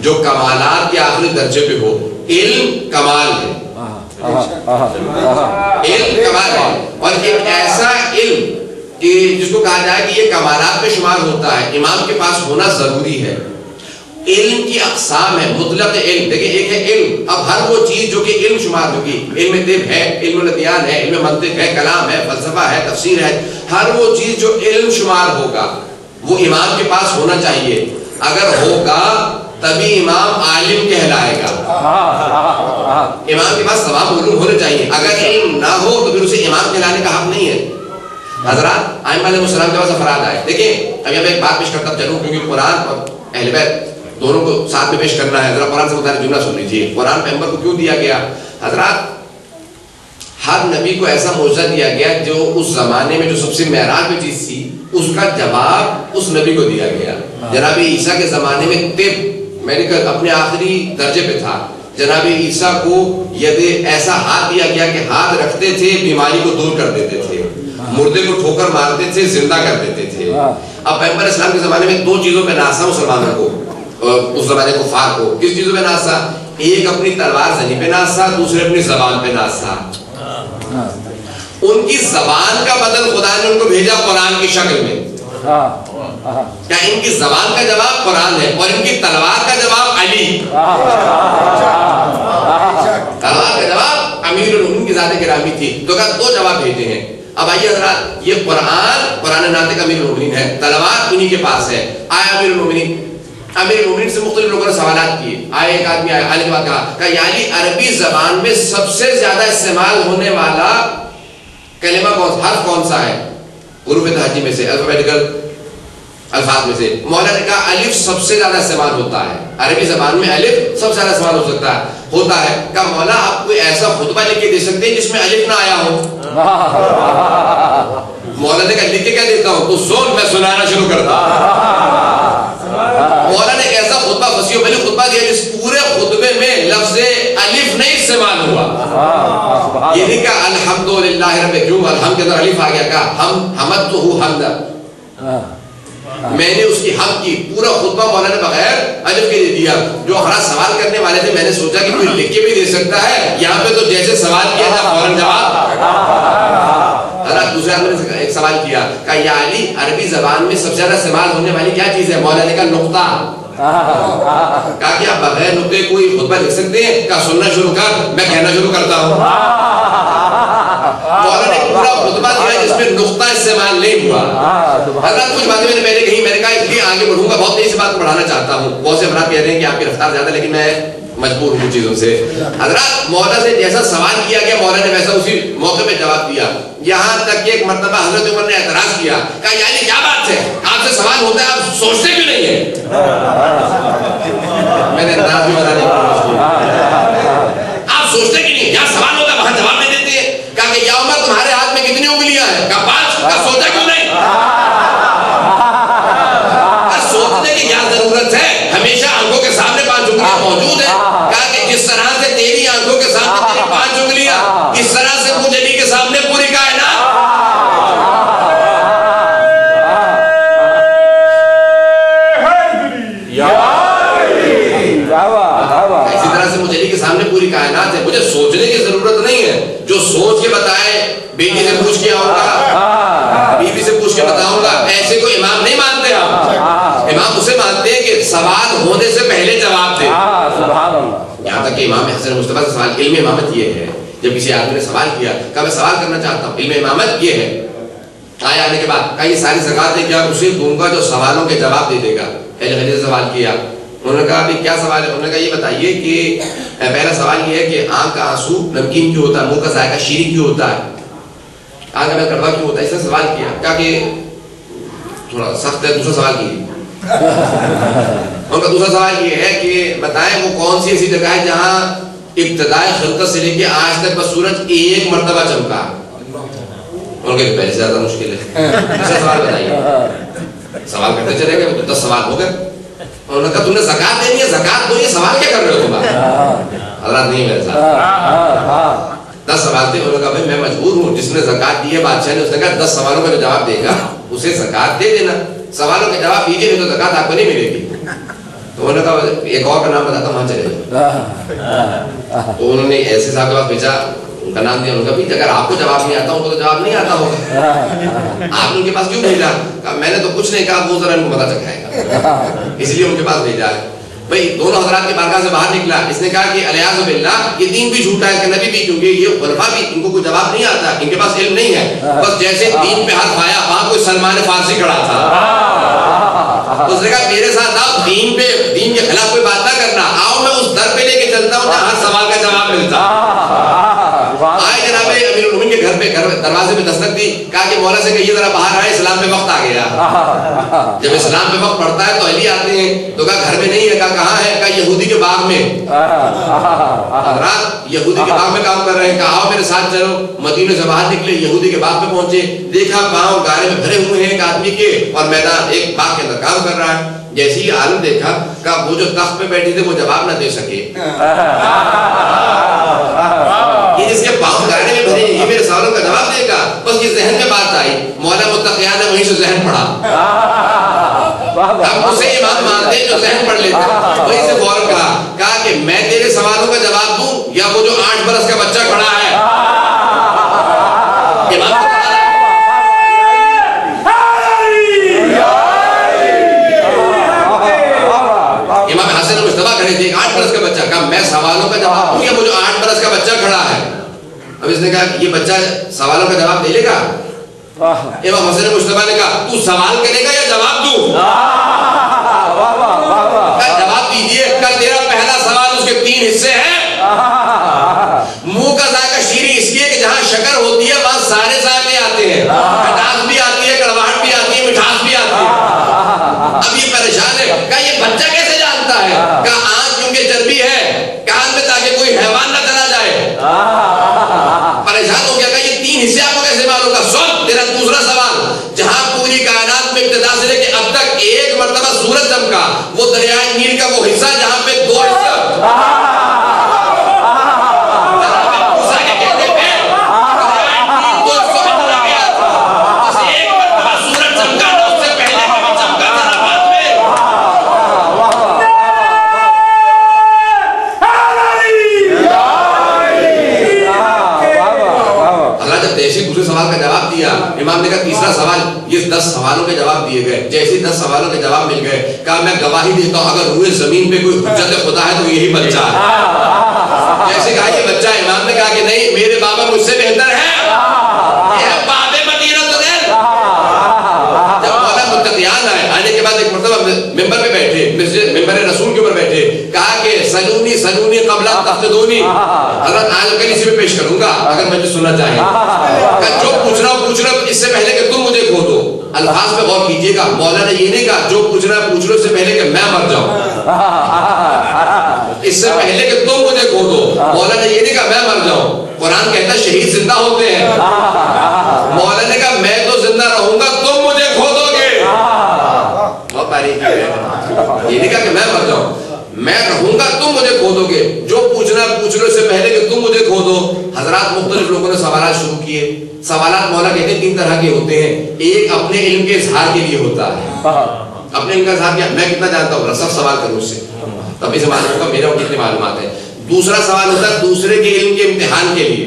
جو کمالات کے آخری درجے پہ ہو. علم کمال ہے، علم کمال ہے اور ایک ایسا علم کہ جس کو کہا جائے کہ یہ کمالات پہ شمار ہوتا ہے، امام کے پاس ہونا ضروری ہے. علم کی اقسام ہے. مطلق علم دیکھیں ایک ہے علم، اب ہر وہ چیز جو کہ علم شمار ہوگی، علم طب ہے، علم الادیان ہے، علم منطق ہے، کلام ہے، فلسفہ ہے، تفسیر ہے، ہر وہ چیز جو علم شمار ہوگا وہ امام کے پاس ہونا چاہیے. اگر ہوگا تبھی امام عالم کہلائے گا. امام کے پاس تمام علوم ہونے چاہیے. اگر علم نہ ہو تو پھر اسے امام کہلانے کا حق نہیں ہے. حضرات ائمہ علیہم السلام کے پاس افراد آئے. دیکھیں اب میں ایک بات پیش کرتا چلوں کیونکہ قرآن اور اہل بیت دونوں کو ساتھ میں پیش کرنا ہے. ذرا قرآن سے متعلق جملہ سن لیجیے. قرآن پیغمبر کو کیوں دیا گیا؟ حضرات ہر نبی کو ایسا معجزہ دیا گیا جو اس زمانے میں جو سب سے معراج میں چیز تھی اس کا جواب اس نبی کو دیا گیا. جناب عیسیٰ کے زمانے میں طب میڈیکل اپنے آخری درجے پہ تھا. جناب عیسیٰ کو ید ایسا ہاتھ دیا گیا کہ ہاتھ رکھتے تھے بیماری کو دور کر دیتے تھے، مردے کو ٹھوکر مارتے تھے زندہ کر دیتے تھے. اب پیغمبر اسلام کے زمانے میں 2 چیزوں پہ ناز تھا مسلمانوں کو، اس زمانے کفار کو. کس چیزوں پہ ناز تھا؟ ایک اپنی تلوار زنی پہ ناز تھا، دوسرے اپنی زبان پہ ناز تھا. ان کی زبان کا بدل خدا نے ان کو بھیجا قرآن کی شکل میں. کیا ان کی زبان کا جواب قرآن ہے اور ان کی تلوار کا جواب علی. تلوار کا جواب امیر المومنین کی ذات گرامی تھی. تو کہا 2 جواب بھیجے ہیں. اب آئیے حضرات یہ قرآن ناطق امیر المومنین ہے، تلوار انہی کے پاس ہے. آیا امیر المومنین سے مختلف لوگوں نے سوالات کیے. آئے ایک آدمی آیا علی کے بعد کہا یعنی عربی زبان میں سب سے زیادہ استعمال ہونے والا کلمہ حرف کون سا ہے؟ حروف تہجی میں سے، الفابیٹیکل الفاظ میں سے. مولا نے کہا الف سب سے زیادہ استعمال ہوتا ہے عربی زبان میں، الف سب سے زیادہ استعمال ہو سکتا ہے ہوتا ہے. کہا مولا آپ کوئی ایسا خطبہ لکھ کے دے سکتے ہیں جس میں الف نہ آیا ہو؟ مولا نے کہا لکھ کے کیا دیتا ہوں تو زون میں سنانا شروع کرتا. مولا نے ایک ایسا خطبہ فصیح و بلیغ خطبہ دیا جس پورے خطبے میں لفظ الف نہیں استعمال ہوا. یہ نہیں کہا الحمدللہ رب، کیوں الحمد کے اندر الف آ گیا؟ کہا حمدتہ حمدا. میں نے اس کی حق کی پورا خطبہ مولانا نے بغیر اجب کے دے دیا. جو خراج سوال کرنے والے تھے میں نے سوچا کہ کوئی لکھ کے بھی دے سکتا ہے, یہاں پہ تو جیسے سوال کیا تھا فوراً جواب. حضرت دوسرے آدمی نے ایک سوال کیا, کہا یا علی عربی زبان میں سب سے زیادہ استعمال ہونے والی کیا چیز ہے؟ مولانا نے کہا نقطہ. کہا کہ آپ بغیر نقطے کوئی خطبہ لکھ سکتے ہیں؟ کہا سننا شروع کر, میں کہنا شروع کرتا ہوں. مولانا نے پورا خطبہ دیا جس میں نقطہ استعمال نہیں ہوا. حضرت کچھ باتیں میں نے پہلے کہی, میں نے کہا اس لیے آگے بڑھوں گا, بہت تیزی سے بات کو بڑھانا چاہتا ہوں. بہت سے افراد کہہ رہے ہیں کہ آپ کی رفتار زیادہ, لیکن میں مجبور ہوں چیزوں سے. حضرات مولانا سے جیسا سوال کیا گیا مولانا نے ویسا اسی موقع پہ جواب دیا. یہاں تک کہ ایک مرتبہ حضرت عمر نے اعتراض کیا, کہا یعنی کیا بات ہے, آپ سے سوال ہوتا ہے آپ سوچتے کیوں نہیں ہیں؟ میں نے اعتراض بھی بتانے کی کوشش کی, آپ سوچتے کیوں نہیں, یہاں سوال ہوتا ہے وہاں جواب نہیں دیتے ہیں. کہا کہ یا عمر تمہارے ہاتھ میں کتنی انگلیاں ہیں؟ کہا 5. کہا سوچا کیوں نہیں؟ سوچنے کی کیا ضرورت ہے, ہمیشہ آنکھوں کے سامنے 5 انگلیاں موجود ہیں. کہا کہ جس طرح سے تیری آنکھوں کے سامنے تیری 5 انگلیاں, اس طرح سے مجھے علی کے سامنے پوری کائنات. اسی طرح سے مجھے علی کے سامنے پوری کائنات ہے, مجھے سوچنے کی ضرورت نہیں ہے. جو سوچ کے بتائے, بیٹی سے پوچھ کے آؤں گا, بیوی سے پوچھ کے بتاؤں گا, ایسے کوئی امام نہیں مانتے آپ. امام اسے مانتے ہیں کہ سوال ہونے سے پہلے جواب دے. یہاں تک کہ امام حسن مصطفیٰ سے سوال, علم امامت یہ ہے. جب کسی آدمی نے سوال کیا, کہا میں سوال کرنا چاہتا ہوں, علم امامت یہ ہے. آیا آنے کے بعد کہا یہ ساری زکات کیا اسے دوں گا جو سوالوں کے جواب دے دے گا. اہل حدیث سے سوال کیا, انہوں نے کہا ابھی کیا سوال ہے؟ انہوں نے کہا یہ بتائیے کہ پہلا سوال یہ ہے کہ آنکھ کا آنسو نمکین کیوں ہوتا ہے, منہ کا ذائقہ شیریں کیوں ہوتا ہے, آنکھ کا کڑوا کیوں ہوتا ہے؟ اس نے سوال کیا. کہا کہ تھوڑا سخت ہے, دوسرا سوال کیجیے. ان کا دوسرا سوال یہ ہے کہ بتائیں وہ کون سی ایسی جگہ ہے جہاں ابتدائی خلقت سے لے کے آج تک بس سورج ایک مرتبہ چمکا. ان کے پہلے سے زیادہ مشکل ہے, دوسرا سوال بتائیے. سوال کرتے چلے گئے, 10 سوال ہو گئے. انہوں نے کہا تم نے زکات دینی ہے, زکات دو, یہ سوال کیا کر رہے ہو تم؟ حضرات نہیں میرے ساتھ 10 سوال تھے. انہوں نے کہا بھائی میں مجبور ہوں, جس نے زکات دی ہے بادشاہ نے, اس نے کہا 10 سوالوں کا جو جواب دے گا اسے زکات دے دینا, سوالوں کے جواب دیجیے نہیں تو زکات آپ کو نہیں ملے گی. تو انہوں نے کہا ایک اور کا نام بتاتا ہوں, وہاں چلے جاؤ. تو انہوں نے ایسے صاحب کے پاس بھیجا, ان کا نام دیا. انہوں نے کہا اگر آپ کو جواب نہیں آتا ہوں تو جواب نہیں آتا ہوگا, آپ نے ان کے پاس کیوں بھیجا؟ کہا میں نے تو کچھ نہیں کہا, وہ ذرا ان کو پتا چکھائے گا, اس لیے ان کے پاس بھیجا ہے. بھائی دونوں حضرات کی بارگاہ سے باہر نکلا, اس نے کہا کہ الیاذ باللہ یہ دین بھی جھوٹا ہے, اس کے نبی بھی, کیونکہ یہ خلفاء بھی, ان کو کوئی جواب نہیں آتا, ان کے پاس علم نہیں ہے. بس جیسے دین پہ ہاتھ پایا وہاں کوئی سلمان فارسی کھڑا تھا, اس نے کہا میرے ساتھ آؤ, دین پہ, دین کے خلاف کوئی بات نہ کرنا, آؤ میں اس در پہ لے کے چلتا ہوں جہاں ہر سوال کا جواب ملتا. آئے جناب امیر المومنین کے گھر پہ, دروازے پہ دستک دی, کہا کہ مولا سے کہیے ذرا باہر آئے, اسلام پہ وقت آ گیا. جب اسلام پہ وقت پڑتا ہے تو علی آتے ہیں, تو کہا گھر میں نہیں ہے. کہا کہاں ہے؟ کہا یہودی کے باغ میں. حضرات یہودی کے باغ میں کام کر رہے ہیں. کہا آؤ میرے ساتھ چلو. مدینے سے باہر نکلے, یہودی کے باغ پہ پہنچے, دیکھا پاؤں گارے میں بھرے ہوئے ہیں ایک آدمی کے, اور میدان ایک باغ کے اندر کام کر رہا ہے. جیسے ہی عالم دیکھا, کہا وہ جو تخت پہ بیٹھے تھے وہ جواب نہ دے سکے, یہ جس کے پاؤں گارے میں بھرے یہ میرے سوالوں کا جواب دے گا. بس یہ ذہن میں بات آئی, مولا متقیان نے وہیں سے ذہن پڑھا. ہم اسے امام مانتے جو ذہن پڑھ لیتے, وہیں سے فوراً کہا کہ میں تیرے سوالوں کا جواب دوں یا وہ جو 8 برس کا بچہ کھڑا ہے. امام حسن مصطفیٰ کھڑے تھے, 8 برس کا بچہ. کہا میں سوالوں کا جواب دوں یا وہ جو 8 برس کا بچہ کھڑا ہے. اب اس نے کہا یہ بچہ سوالوں کا جواب دے لے گا. امام حسن مصطفیٰ نے کہا تو سوال کرے گا یا جواب دوں؟ جواب دیجئے. کہا تیرا پہلا سوال, اس کے 3 حصے ہیں. منہ کا ذائقہ شیریں اس لیے کہ جہاں شکر ہوتی ہے وہاں سارے ذائقے آتے ہیں, کھٹاس بھی آتی ہے, کڑواہٹ بھی آتی ہے, مٹھاس بھی آتی ہے. اب یہ پریشان ہے. کہا یہ بچہ کیسے جانتا ہے؟ کہا آنکھ کیونکہ چربی ہے کان میں, تاکہ کوئی حیوان نہ چلا جائے. پریشان ہو گیا. کہا یہ 3 حصے آپ کو کیسے معلوم؟ کا سن تیرا دوسرا سوال, جہاں پوری کائنات میں ابتدا سے لے کے اب تک ایک مرتبہ سورج چمکا, وہ دریائے نیل کا وہ حصہ جہاں پہ 2 حصہ سورج چمکا, اس سے پہلے بھی چمکا. کیا؟ امام نے کہا تیسرا سوال، یہ 10 سوالوں کے جواب دیے گئے، جیسے 10 سوالوں کے جواب مل گئے، کہا میں گواہی دیتا ہوں اگر ہوئے زمین پہ کوئی حجت خدا ہے تو یہی بچہ ہے۔ جیسے کہا یہ بچہ ہے، امام نے کہا کہ نہیں میرے بابا مجھ سے بہتر ہے، آنے کے بعد ایک مرتبہ ممبر پہ بیٹھے، ممبر رسول کے اوپر بیٹھے، کہا کہ سلونی سلونی قبل تفتدونی، حضرت آج کل اسی میں پیش کروں گا اگر مجھے سننا چاہیں، کہ جو پوچھنا ہو اس سے پہلے کہ تم مجھے کھو دو۔ الفاظ پہ غور کیجئے گا، مولا نے یہ نہیں کہا جو پوچھنا ہے پوچھ لو اس سے پہلے کہ میں مر جاؤں، اس سے پہلے کہ تم مجھے کھو دو، مولا نے یہ نہیں کہا میں مر جاؤں۔ قرآن کہتا ہے شہید زندہ ہوتے ہیں، مولا نے کہا میں تو زندہ رہوں گا تم مجھے کھو دو گے۔ بہت باریک ہے، یہ نہیں کہا کہ میں مر جاؤں، میں رہوں گا تم مجھے کھو دو گے، جو پوچھنا پوچھ لو اس سے پہلے کہ تم مجھے کھو دو۔ حضرات مختلف لوگوں نے سوالات شروع کیے، سوالات مولا کہتے ہیں 3 طرح کے ہوتے ہیں، ایک اپنے علم کے اظہار کے لیے ہوتا ہے، اپنے علم کا اظہار کیا میں کتنا جانتا ہوں سب سوال کروں اس سے تبھی سے معلوم ہوگا میرا کتنی معلومات ہے۔ دوسرا سوال ہوتا ہے دوسرے کے علم کے امتحان کے لیے،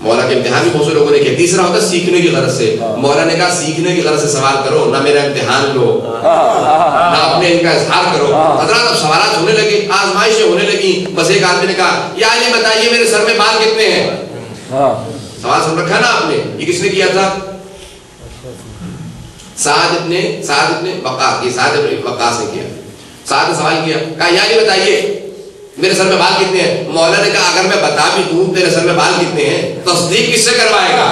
مولا کے امتحان بھی بہت سے لوگوں نے کیا۔ تیسرا ہوتا ہے سیکھنے کی غرض سے، مولا نے کہا سیکھنے کی غرض سے سوال کرو، نہ میرا امتحان لو نہ اپنے ان کا اظہار کرو۔ حضرات اب سوالات ہونے لگے، آزمائشیں ہونے لگی، بس ایک آدمی نے کہا یا علی بتائیے میرے سر میں بال کتنے ہیں؟ سوال سن رکھا نا آپ نے، یہ کس نے کیا تھا؟ سعد ابن وقاص، یہ سعد ابن وقاص نے کیا۔ سعد نے سوال کیا، کہا یا علی بتائیے میرے سر میں بال کتنے ہیں؟ مولا نے کہا اگر میں بتا بھی دوں تیرے سر میں بال کتنے ہیں تصدیق کس سے کروائے گا؟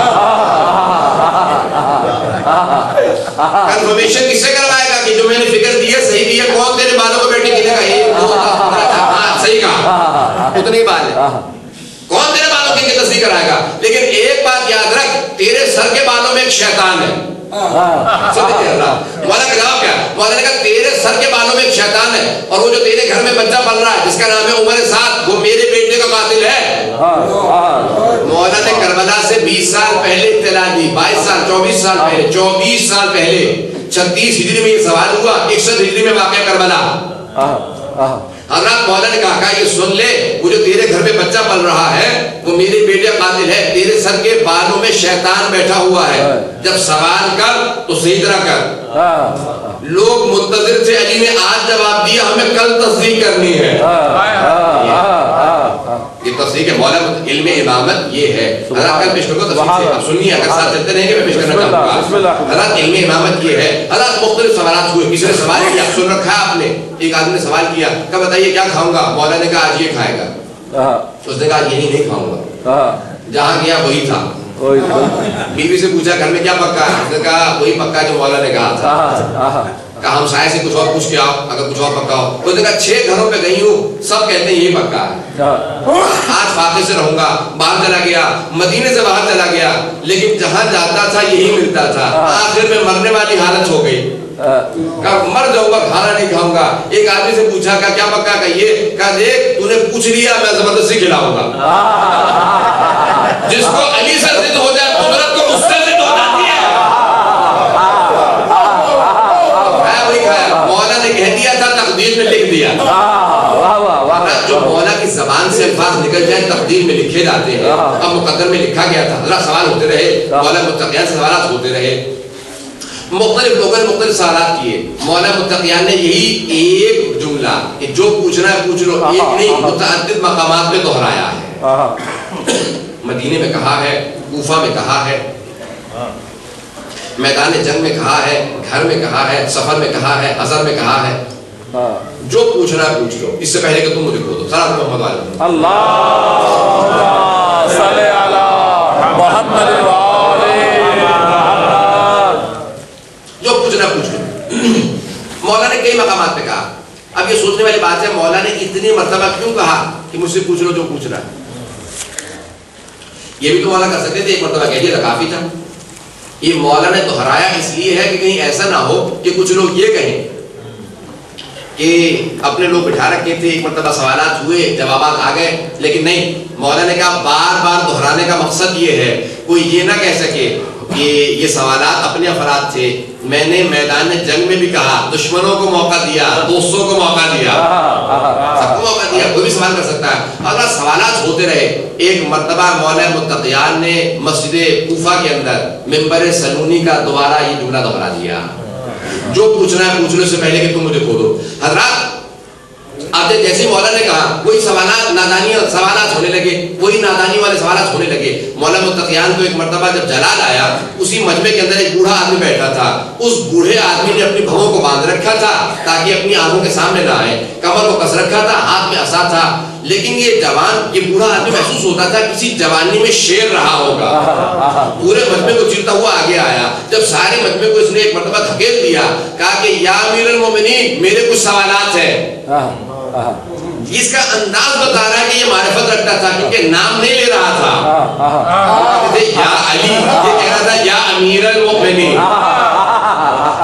کنفرمیشن کس سے کروائے گا کہ جو میں نے فکر دی ہے صحیح دی ہے؟ کون تیرے بالوں کو بیٹھے گنے گا؟ یہ صحیح کہا، اتنے ہی بال ہے، کون تیرے بالوں کی تصدیق کرائے گا؟ لیکن ایک بات یاد رکھ، تیرے سر کے بالوں میں ایک شیطان ہے۔ مولا کا جواب کیا؟ مولا نے کہا تیرے سر کے بالوں میں ایک شیطان ہے اور وہ جو تیرے گھر میں بچہ پل رہا ہے جس کا نام ہے عمر سعد، وہ میرے بیٹے کا قاتل ہے۔ مولا نے کربلا سے 20 سال پہلے اطلاع دی، 22 سال 24 سال پہلے 24 سال پہلے 36 ہجری میں یہ سوال ہوا، 61 ہجری میں واقع کربلا۔ حضرات مولا نے کہا یہ سن لے، وہ جو تیرے گھر میں بچہ پل رہا ہے وہ میرے بیٹے قاتل ہے، تیرے سر کے بالوں میں شیطان بیٹھا ہوا ہے، جب سوال کر تو صحیح طرح کر۔ لوگ منتظر تھے، علی نے آج جواب دیا، ہمیں کل تصدیق کرنی ہے۔ یہ تصدیق ہے، مولا علم امامت یہ ہے۔ حضرات کل پیش کرو تصدیق سے، اب سنیے اگر ساتھ چلتے رہیں گے میں پیش کرنا چاہوں گا۔ حضرات علم امامت یہ ہے۔ حضرات مختلف سوالات ہوئے، کسی نے سوال کیا، سن رکھا ہے آپ نے، ایک آدمی نے سوال کیا کہ بتائیے کیا کھاؤں گا؟ مولا نے کہا آج یہ کھائے گا، اس نے کہا یہی نہیں کھاؤں گا، جہاں گیا وہی تھا۔ بیوی سے پوچھا گھر میں کیا پکا ہے؟ اس نے کہا وہی پکا جو مولا نے کہا تھا۔ کہا ہم سائے سے کچھ اور پوچھ کے آؤ اگر کچھ اور پکا ہو۔ اس نے کہا 6 گھروں پہ گئی ہوں سب کہتے ہیں یہی پکا ہے، آج فاقے سے رہوں گا۔ باہر چلا گیا، مدینے سے باہر چلا گیا، لیکن جہاں جاتا تھا یہی ملتا تھا، آخر میں مرنے والی حالت ہو گئی، کہا مر جاؤں گا کھانا نہیں کھاؤں گا۔ ایک آدمی سے پوچھا کہا کیا پکا؟ کہ یہ، کہا دیکھ تو نے پوچھ لیا میں زبردستی کھلاؤں گا۔ جس کو علی سے ضد ہو جائے قدرت کو اس سے ضد ہو جاتی ہے۔ وہی کھایا، مولا نے کہہ دیا تھا تقدیر میں لکھ دیا۔ جو مولا کی زبان سے الفاظ نکل جائیں تقدیر میں لکھے جاتے ہیں، اب مقدر میں لکھا گیا تھا۔ اللہ سوال ہوتے رہے، مولا متقیان سے سوالات ہوتے رہے، مختلف لوگوں نے مختلف سوالات کیے۔ مولا متقیان نے یہی ایک جملہ کہ جو پوچھنا ہے پوچھ لو، ایک نہیں متعدد مقامات پہ دہرایا ہے۔ مدینے میں کہا ہے، کوفہ میں کہا ہے، میدان جنگ میں کہا ہے، گھر میں کہا ہے، سفر میں کہا ہے، حضر میں کہا ہے، جو پوچھنا ہے پوچھ لو اس سے پہلے کہ تم مجھے کھو دو۔ صلی محمد علیہ اللہ صلی علی محمد جو پوچھنا پوچھ لو۔ مولا نے کئی مقامات پہ کہا۔ اب یہ سوچنے والی بات ہے مولا نے اتنی مرتبہ کیوں کہا کہ مجھ سے پوچھ لو جو پوچھنا ہے؟ یہ بھی تو مولا کر سکتے تھے، ایک مرتبہ کہہ دیا تو کافی تھا۔ یہ مولا نے دہرایا اس لیے ہے کہ کہیں ایسا نہ ہو کہ کچھ لوگ یہ کہیں کہ اپنے لوگ بٹھا رکھے تھے، ایک مرتبہ سوالات ہوئے جوابات آ گئے، لیکن نہیں، مولا نے کہا بار بار دہرانے کا مقصد یہ ہے کوئی یہ نہ کہہ سکے کہ یہ سوالات اپنے افراد تھے، میں نے میدان جنگ میں بھی کہا، دشمنوں کو موقع دیا، دوستوں کو موقع دیا، سب کو موقع دیا، کوئی بھی سوال کر سکتا ہے۔ اگر سوالات ہوتے رہے، ایک مرتبہ مولا متقیان نے مسجد کوفہ کے اندر منبر سلونی کا دوبارہ یہ جملہ دہرا دیا، جو پوچھنا ہے پوچھنے سے پہلے کہ تم مجھے کھولو۔ حضرات اب جیسے مولا نے کہا کوئی سوالات نادانی سوالات ہونے لگے، وہی نادانی والے سوالات ہونے لگے۔ مولا متقیان کو ایک مرتبہ جب جلال آیا، اسی مجمع کے اندر ایک بوڑھا آدمی بیٹھا تھا، اس بوڑھے آدمی نے اپنی بھووں کو باندھ رکھا تھا تاکہ اپنی آنکھوں کے سامنے نہ آئے، کمر کو کس رکھا تھا، ہاتھ میں عصا تھا، لیکن یہ جوان، یہ بوڑھا آدمی محسوس ہوتا تھا کسی جوانی میں شیر رہا ہوگا، پورے مجمع کو چیرتا ہوا آگے آیا۔ جب سارے مجمع کو اس نے ایک مرتبہ دھکیل دیا، کہا کہ یا امیر المومنین میرے کچھ سوالات ہیں۔ اس کا انداز بتا رہا ہے کہ یہ معرفت رکھتا تھا، کیونکہ نام نہیں لے رہا تھا، یا علی، یہ کہہ رہا تھا یا امیر المومنین،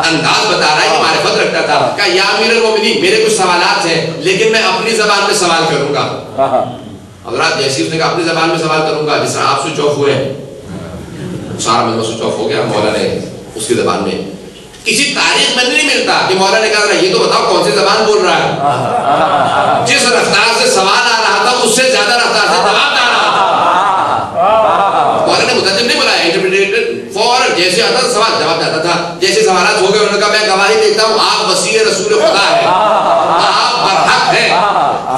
انداز بتا رہا ہے کہ معرفت رکھتا تھا۔ کہا یا امیر المومنین میرے کچھ سوالات ہیں، لیکن میں اپنی زبان میں سوال کروں گا۔ حضرات جیسے اس نے کہا اپنی زبان میں سوال کروں گا، جس طرح آپ سوئچ آف ہوئے، سارا مجمع سوئچ آف ہو گیا، مولا نے اس کی زبان میں، کسی تاریخ میں نہیں ملتا کہ مولا نے کہا یہ تو بتاؤ کون سی زبان بول رہا ہے، جس رفتار سے سوال آ رہا تھا اس سے زیادہ رفتار سے جواب آ رہا تھا۔ مولا نے مترجم نہیں بلایا، انٹرپریٹر فوراً جیسے آتا تھا سوال جواب جاتا تھا۔ جیسے سوالات ہو گئے انہوں نے کہا میں گواہی دیتا ہوں آپ وسیع رسول خدا ہیں، آپ برحق ہیں،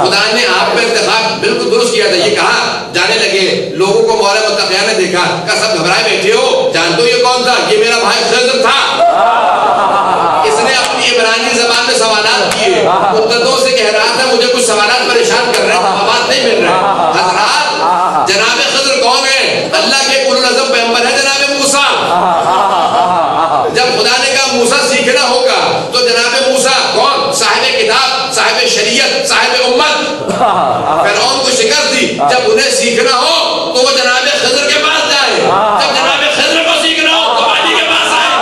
خدا نے آپ کا انتخاب بالکل درست کیا تھا۔ یہ کہا جانے لگے، لوگوں کو مولا متقیان نے دیکھا، کہا سب گھبرائے بیٹھے ہو، جانتے ہو یہ کون تھا؟ یہ میرا بھائی خضر تھا، اس نے اپنی عبرانی زبان میں سوالات کیے، مدتوں سے کہہ رہا تھا مجھے کچھ سوالات پریشان کر رہے ہیں، جوابات نہیں مل رہے۔ حضرات جناب خضر کون ہے؟ اللہ کے اولو العزم پیغمبر ہے جناب موسیٰ۔ جب خدا نے کہا موسیٰ سیکھنا ہوگا تو جناب موسیٰ کون؟ صاحب کتاب، صاحب شریعت، صاحب امت، فرعون کو شکست دی۔ جب انہیں سیکھنا ہو تو وہ جناب خضر کے پاس جائے، جب جناب خضر کو سیکھنا ہو تو علی کے پاس آئے۔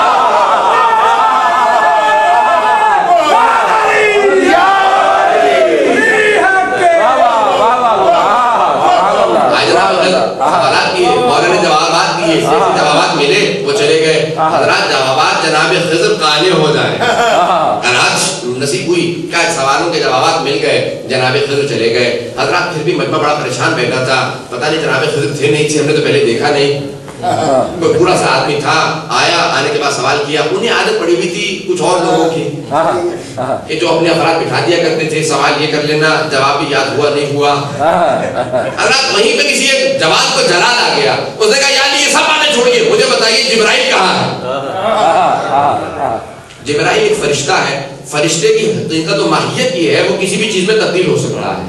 سوالات کیے، مولا نے جوابات دیے، جوابات ملے، وہ چلے گئے۔ حضرات جوابات جناب خضر قانع ہو جائے، حضرات نصیب ہوئی کہ سوالوں کے جوابات مل گئے، جناب خضر چلے گئے۔ حضرات پھر بھی مجمع بڑا پریشان بیٹھا تھا، پتہ نہیں جناب خضر تھے نہیں تھے، ہم نے تو پہلے دیکھا نہیں، کوئی بوڑھا سا آدمی تھا، آیا، آنے کے بعد سوال کیا۔ انہیں عادت پڑی ہوئی تھی کچھ اور لوگوں کی کہ جو اپنے افراد بٹھا دیا کرتے تھے، سوال یہ کر لینا، جواب بھی یاد ہوا نہیں ہوا۔ حضرات وہیں پہ کسی ایک جوان کو جلال آ گیا، اس نے کہا یا علی یہ سب باتیں چھوڑیے، مجھے بتائیے جبرائیل کہاں ہے؟ جبرائیل ایک فرشتہ ہے، فرشتے کی حقیقت و ماہیت یہ ہے وہ کسی بھی چیز میں تبدیل ہو سکتا ہے،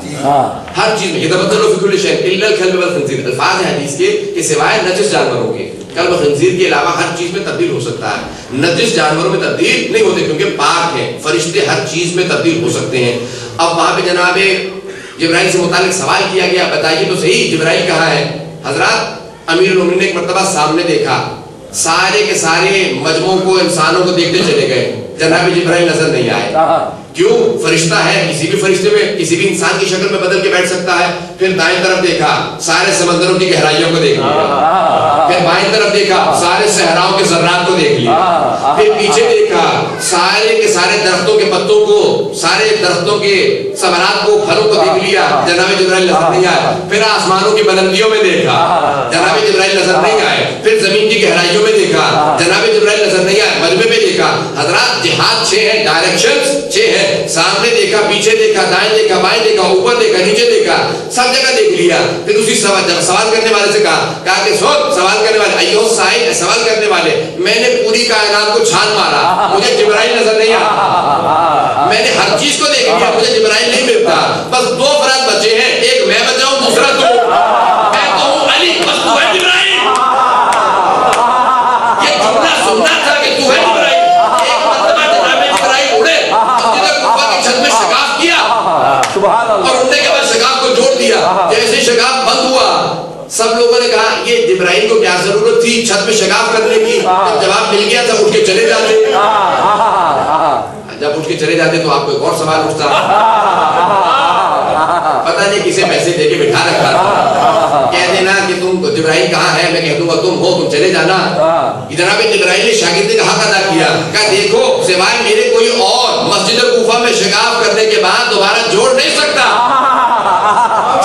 ہر چیز میں۔ یتبدل فی کل شیء الا الکلب والخنزیر، الفاظ ہیں حدیث کے کہ سوائے نجس جانوروں کے، کلب و خنزیر کے علاوہ ہر چیز میں تبدیل ہو سکتا ہے، نجس جانوروں میں تبدیل نہیں ہوتے کیونکہ پاک ہیں، فرشتے ہر چیز میں تبدیل ہو سکتے ہیں۔ اب وہاں پہ جناب جبرائیل سے متعلق سوال کیا گیا، بتائیے تو صحیح جبرائیل کہاں ہے؟ حضرات امیر المومنین نے ایک مرتبہ سامنے دیکھا، سارے کے سارے مجموعوں کو، انسانوں کو دیکھتے چلے گئے، جناب جبرائیل نظر نہیں آئے۔ کیوں؟ فرشتہ ہے، کسی بھی فرشتے میں کسی بھی انسان کی شکل میں بدل کے بیٹھ سکتا ہے۔ پھر دائیں طرف دیکھا، سارے سمندروں کی گہرائیوں کو دیکھ لیا، پھر بائیں طرف دیکھا، سارے صحراؤں کے ذرات کو دیکھ لیا، پھر پیچھے دیکھا، سارے کے سارے درختوں کے پتوں کو، سارے درختوں کے ثمرات کو، پھلوں کو دیکھ لیا، جناب جبرائیل نظر نہیں آئے۔ پھر آسمانوں کی بلندیوں میں دیکھا، جناب جبرائیل نظر نہیں آئے۔ پھر زمین کی گہرائیوں میں دیکھا، جناب جبرائیل نظر نہیں آئے۔ مجمع میں دیکھا، حضرات جہاد 6 ہیں، ڈائریکشنز 6 ہیں، سامنے دیکھا، پیچھے دیکھا، دائیں دیکھا، بائیں دیکھا، اوپر دیکھا، نیچے دیکھا، سب جگہ دیکھ لیا۔ پھر اسی سوال کرنے والے سے کہا کہ سن، سوال کرنے والے، ایھا السائل، سوال کرنے والے، میں نے پوری کائنات کو چھان مارا، مجھے جبرائیل نظر نہیں آیا، میں نے ہر چیز کو دیکھ لیا، مجھے جبرائیل نہیں ملتا، بس 2 افراد بچے ہیں، ایک میں بچا ہوں، دوسرا تو میں کہوں علی، بس تو ہے جبرائیل۔ یہ جملہ سننا تھا کہ تو ہے جبرائیل۔ ایک مرتبہ جناب جبرائیل اڑے، مسجد کوفہ کی چھت میں شگاف کیا، اور اڑنے کے بعد شگاف کو جوڑ دیا۔ جیسے شگاف بند ہوا، سب لوگوں نے کہا یہ جبرائیل کو کیا ضرورت تھی چھت میں شگاف کرنے کی، جب جواب مل گیا تھا اٹھ کے چلے جاتے، جب اٹھ کے چلے جاتے تو آپ کو ایک اور سوال اٹھتا، پتہ نہیں کسے پیسے دے کے بٹھا رکھا تھا، کہہ دینا کہ تم جبرائیل کہاں ہے؟ میں کہہ دوں گا تم ہو، تم چلے جانا. جناب جبرائیل نے شاگردی کا حق ادا کیا. کہا دیکھو سوائے میرے کوئی اور مسجد کوفہ میں شگاف کرنے کے بعد دوبارہ جوڑ نہیں سکتا.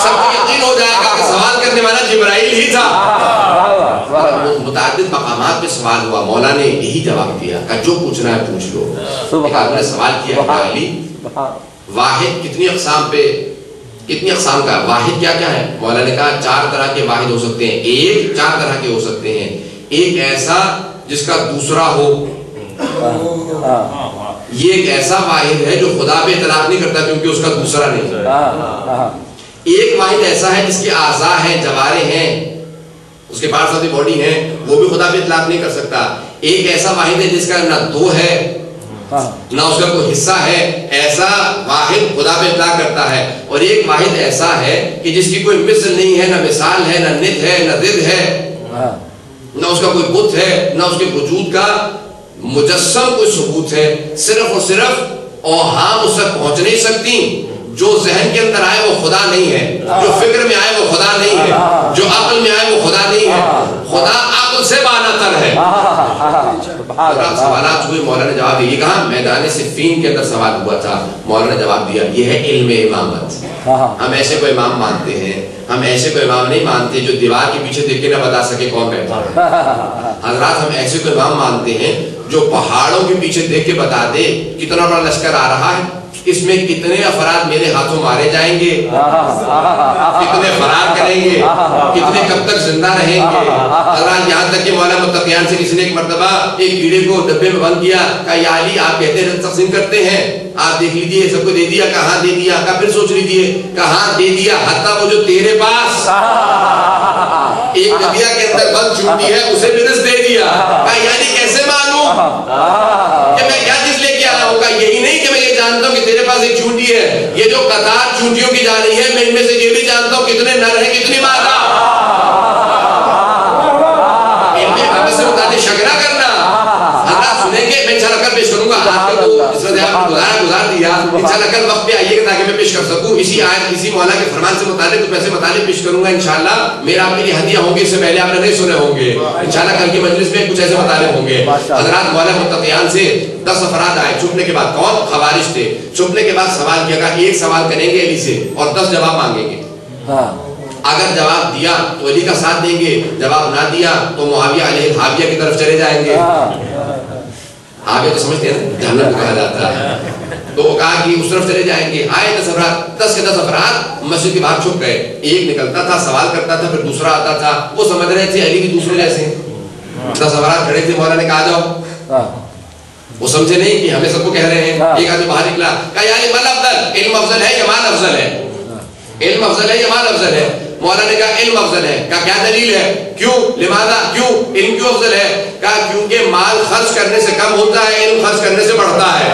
سب کو یقین ہو جائے گا کہ سوال کرنے والا جبرائیل ہی تھا. متعدد مقامات پہ سوال ہوا، مولا نے یہی جواب دیا کہ جو پوچھنا ہے پوچھ لو. ایک آدمی نے سوال کیا کہ علی واحد کتنی اقسام کا واحد کیا کیا ہے؟ مولا نے کہا 4 طرح کے واحد ہو سکتے ہیں. ایک 4 طرح کے ہو سکتے ہیں. ایک ایسا جس کا دوسرا ہو، یہ ایک ایسا واحد ہے جو خدا پہ اطلاق نہیں کرتا کیونکہ اس کا دوسرا نہیں. ایک واحد ایسا ہے جس کے اعضاء ہیں، جوارے ہیں، اس کے پارٹس آف دی باڈی ہیں، وہ بھی خدا پہ اطلاق نہیں کر سکتا. ایک ایسا واحد ہے جس کا نہ 2 ہے نہ اس کا کوئی حصہ ہے، ایسا واحد خدا پہ اطلاق کرتا ہے. اور ایک واحد ایسا ہے کہ جس کی کوئی مثل نہیں ہے، نہ مثال ہے، نہ ند ہے، نہ ضد ہے، نہ اس کا کوئی بت ہے، نہ اس کے وجود کا مجسم کوئی ثبوت ہے. صرف اور صرف اوہام اس تک پہنچ نہیں سکتی. جو ذہن کے اندر آئے وہ خدا نہیں ہے، جو فکر میں آئے وہ خدا نہیں ہے، جو عقل میں آئے وہ خدا نہیں ہے. خدا عقل سے بالاتر ہے. سوالات ہوئے، مولا نے جواب دیا. کہا میدان صفین کے اندر سوال ہوا تھا، مولا نے جواب دیا یہ ہے علم امامت. ہم ایسے کوئی امام مانتے ہیں، ہم ایسے کوئی امام نہیں مانتے جو دیوار کے پیچھے دیکھ کے نہ بتا سکے کون بیٹھا ہے. حضرات ہم ایسے کوئی امام مانتے ہیں جو پہاڑوں کے پیچھے دیکھ کے بتا دے کتنا بڑا لشکر آ رہا ہے، اس میں کتنے افراد میرے ہاتھوں مارے جائیں گے، کتنے فرار کریں گے، کتنے کب تک زندہ رہیں گے. حضرات یہاں تک کہ مولا متقیان سے کسی نے ایک مرتبہ ایک کیڑے کو ڈبے میں بند کیا. کہا یا علی آپ کہتے ہیں تقسیم کرتے ہیں، آپ دیکھ لیجئے سب کو دے دیا. کہاں دے دیا؟ کہا پھر سوچ لیجئے. کہاں دے دیا؟ حتیٰ وہ جو تیرے پاس ایک ڈبیا کے اندر بند چونٹی ہے اسے بھی رزق دے دیا. کہا یعنی کیسے معلوم کہ میں کیا چیز لے کے آیا ہوں؟ کہا یہی نہیں کہ میں یہ جانتا ہوں کہ تیرے پاس ایک چونٹی ہے، یہ جو قطار چونٹیوں کی جا رہی ہے میں ان میں سے یہ بھی جانتا ہوں کتنے نر ہیں کتنی مادہ. ان میں ہمیں سے متعلق شک نہ کرنا. حضرات سنیں گے، میں انشاءاللہ کل پیش کروں گا. آج کا تو اس وقت آپ گزار دیا، انشاءاللہ کل وقت پہ آئیے گا تاکہ میں پیش کر سکوں. اسی آیت اسی مولا کے فرمان سے متعلق کچھ ایسے مطالب پیش کروں گا انشاءاللہ. میرا آپ کے لیے ہدیہ ہوں گے، اس سے پہلے آپ نے نہیں سنے ہوں گے. انشاءاللہ کل کی مجلس میں کچھ ایسے مطالب ہوں گے. حضرات مولا متقیان سے 10 افراد آئے چھپنے کے بعد. کون؟ خوارج تھے. چھپنے کے بعد سوال کیا. کہا ایک سوال کریں گے علی سے اور 10 جواب مانگیں گے. اگر جواب دیا تو علی کا ساتھ دیں گے، جواب نہ دیا تو معاویہ علیہ الحاویہ کی طرف چلے جائیں گے. حاویہ تو سمجھتے ہیں نا، جہنم کو کہا جاتا ہے. تو وہ کہا کہ اس طرف چلے جائیں گے. آئے 10 افراد، 10 کے 10 افراد مسجد کے باہر چھپ گئے. ایک نکلتا تھا سوال کرتا تھا، پھر دوسرا آتا تھا. وہ سمجھ رہے تھے علی بھی دوسرے جیسے. 10 افراد کھڑے تھے، مولا نے کہا جاؤ. وہ سمجھے نہیں کہ ہمیں سب کو کہہ رہے ہیں. ایک آدمی باہر نکلا. کہا یعنی مال افضل، علم افضل ہے یا مال افضل ہے؟ علم افضل ہے یا مال افضل ہے؟ مولا نے کہا علم افضل ہے. کہا کیا دلیل ہے؟ کیوں؟ لماذا؟ کیوں علم کیوں افضل ہے؟ کہا کیونکہ مال خرچ کرنے سے کم ہوتا ہے، علم خرچ کرنے سے بڑھتا ہے.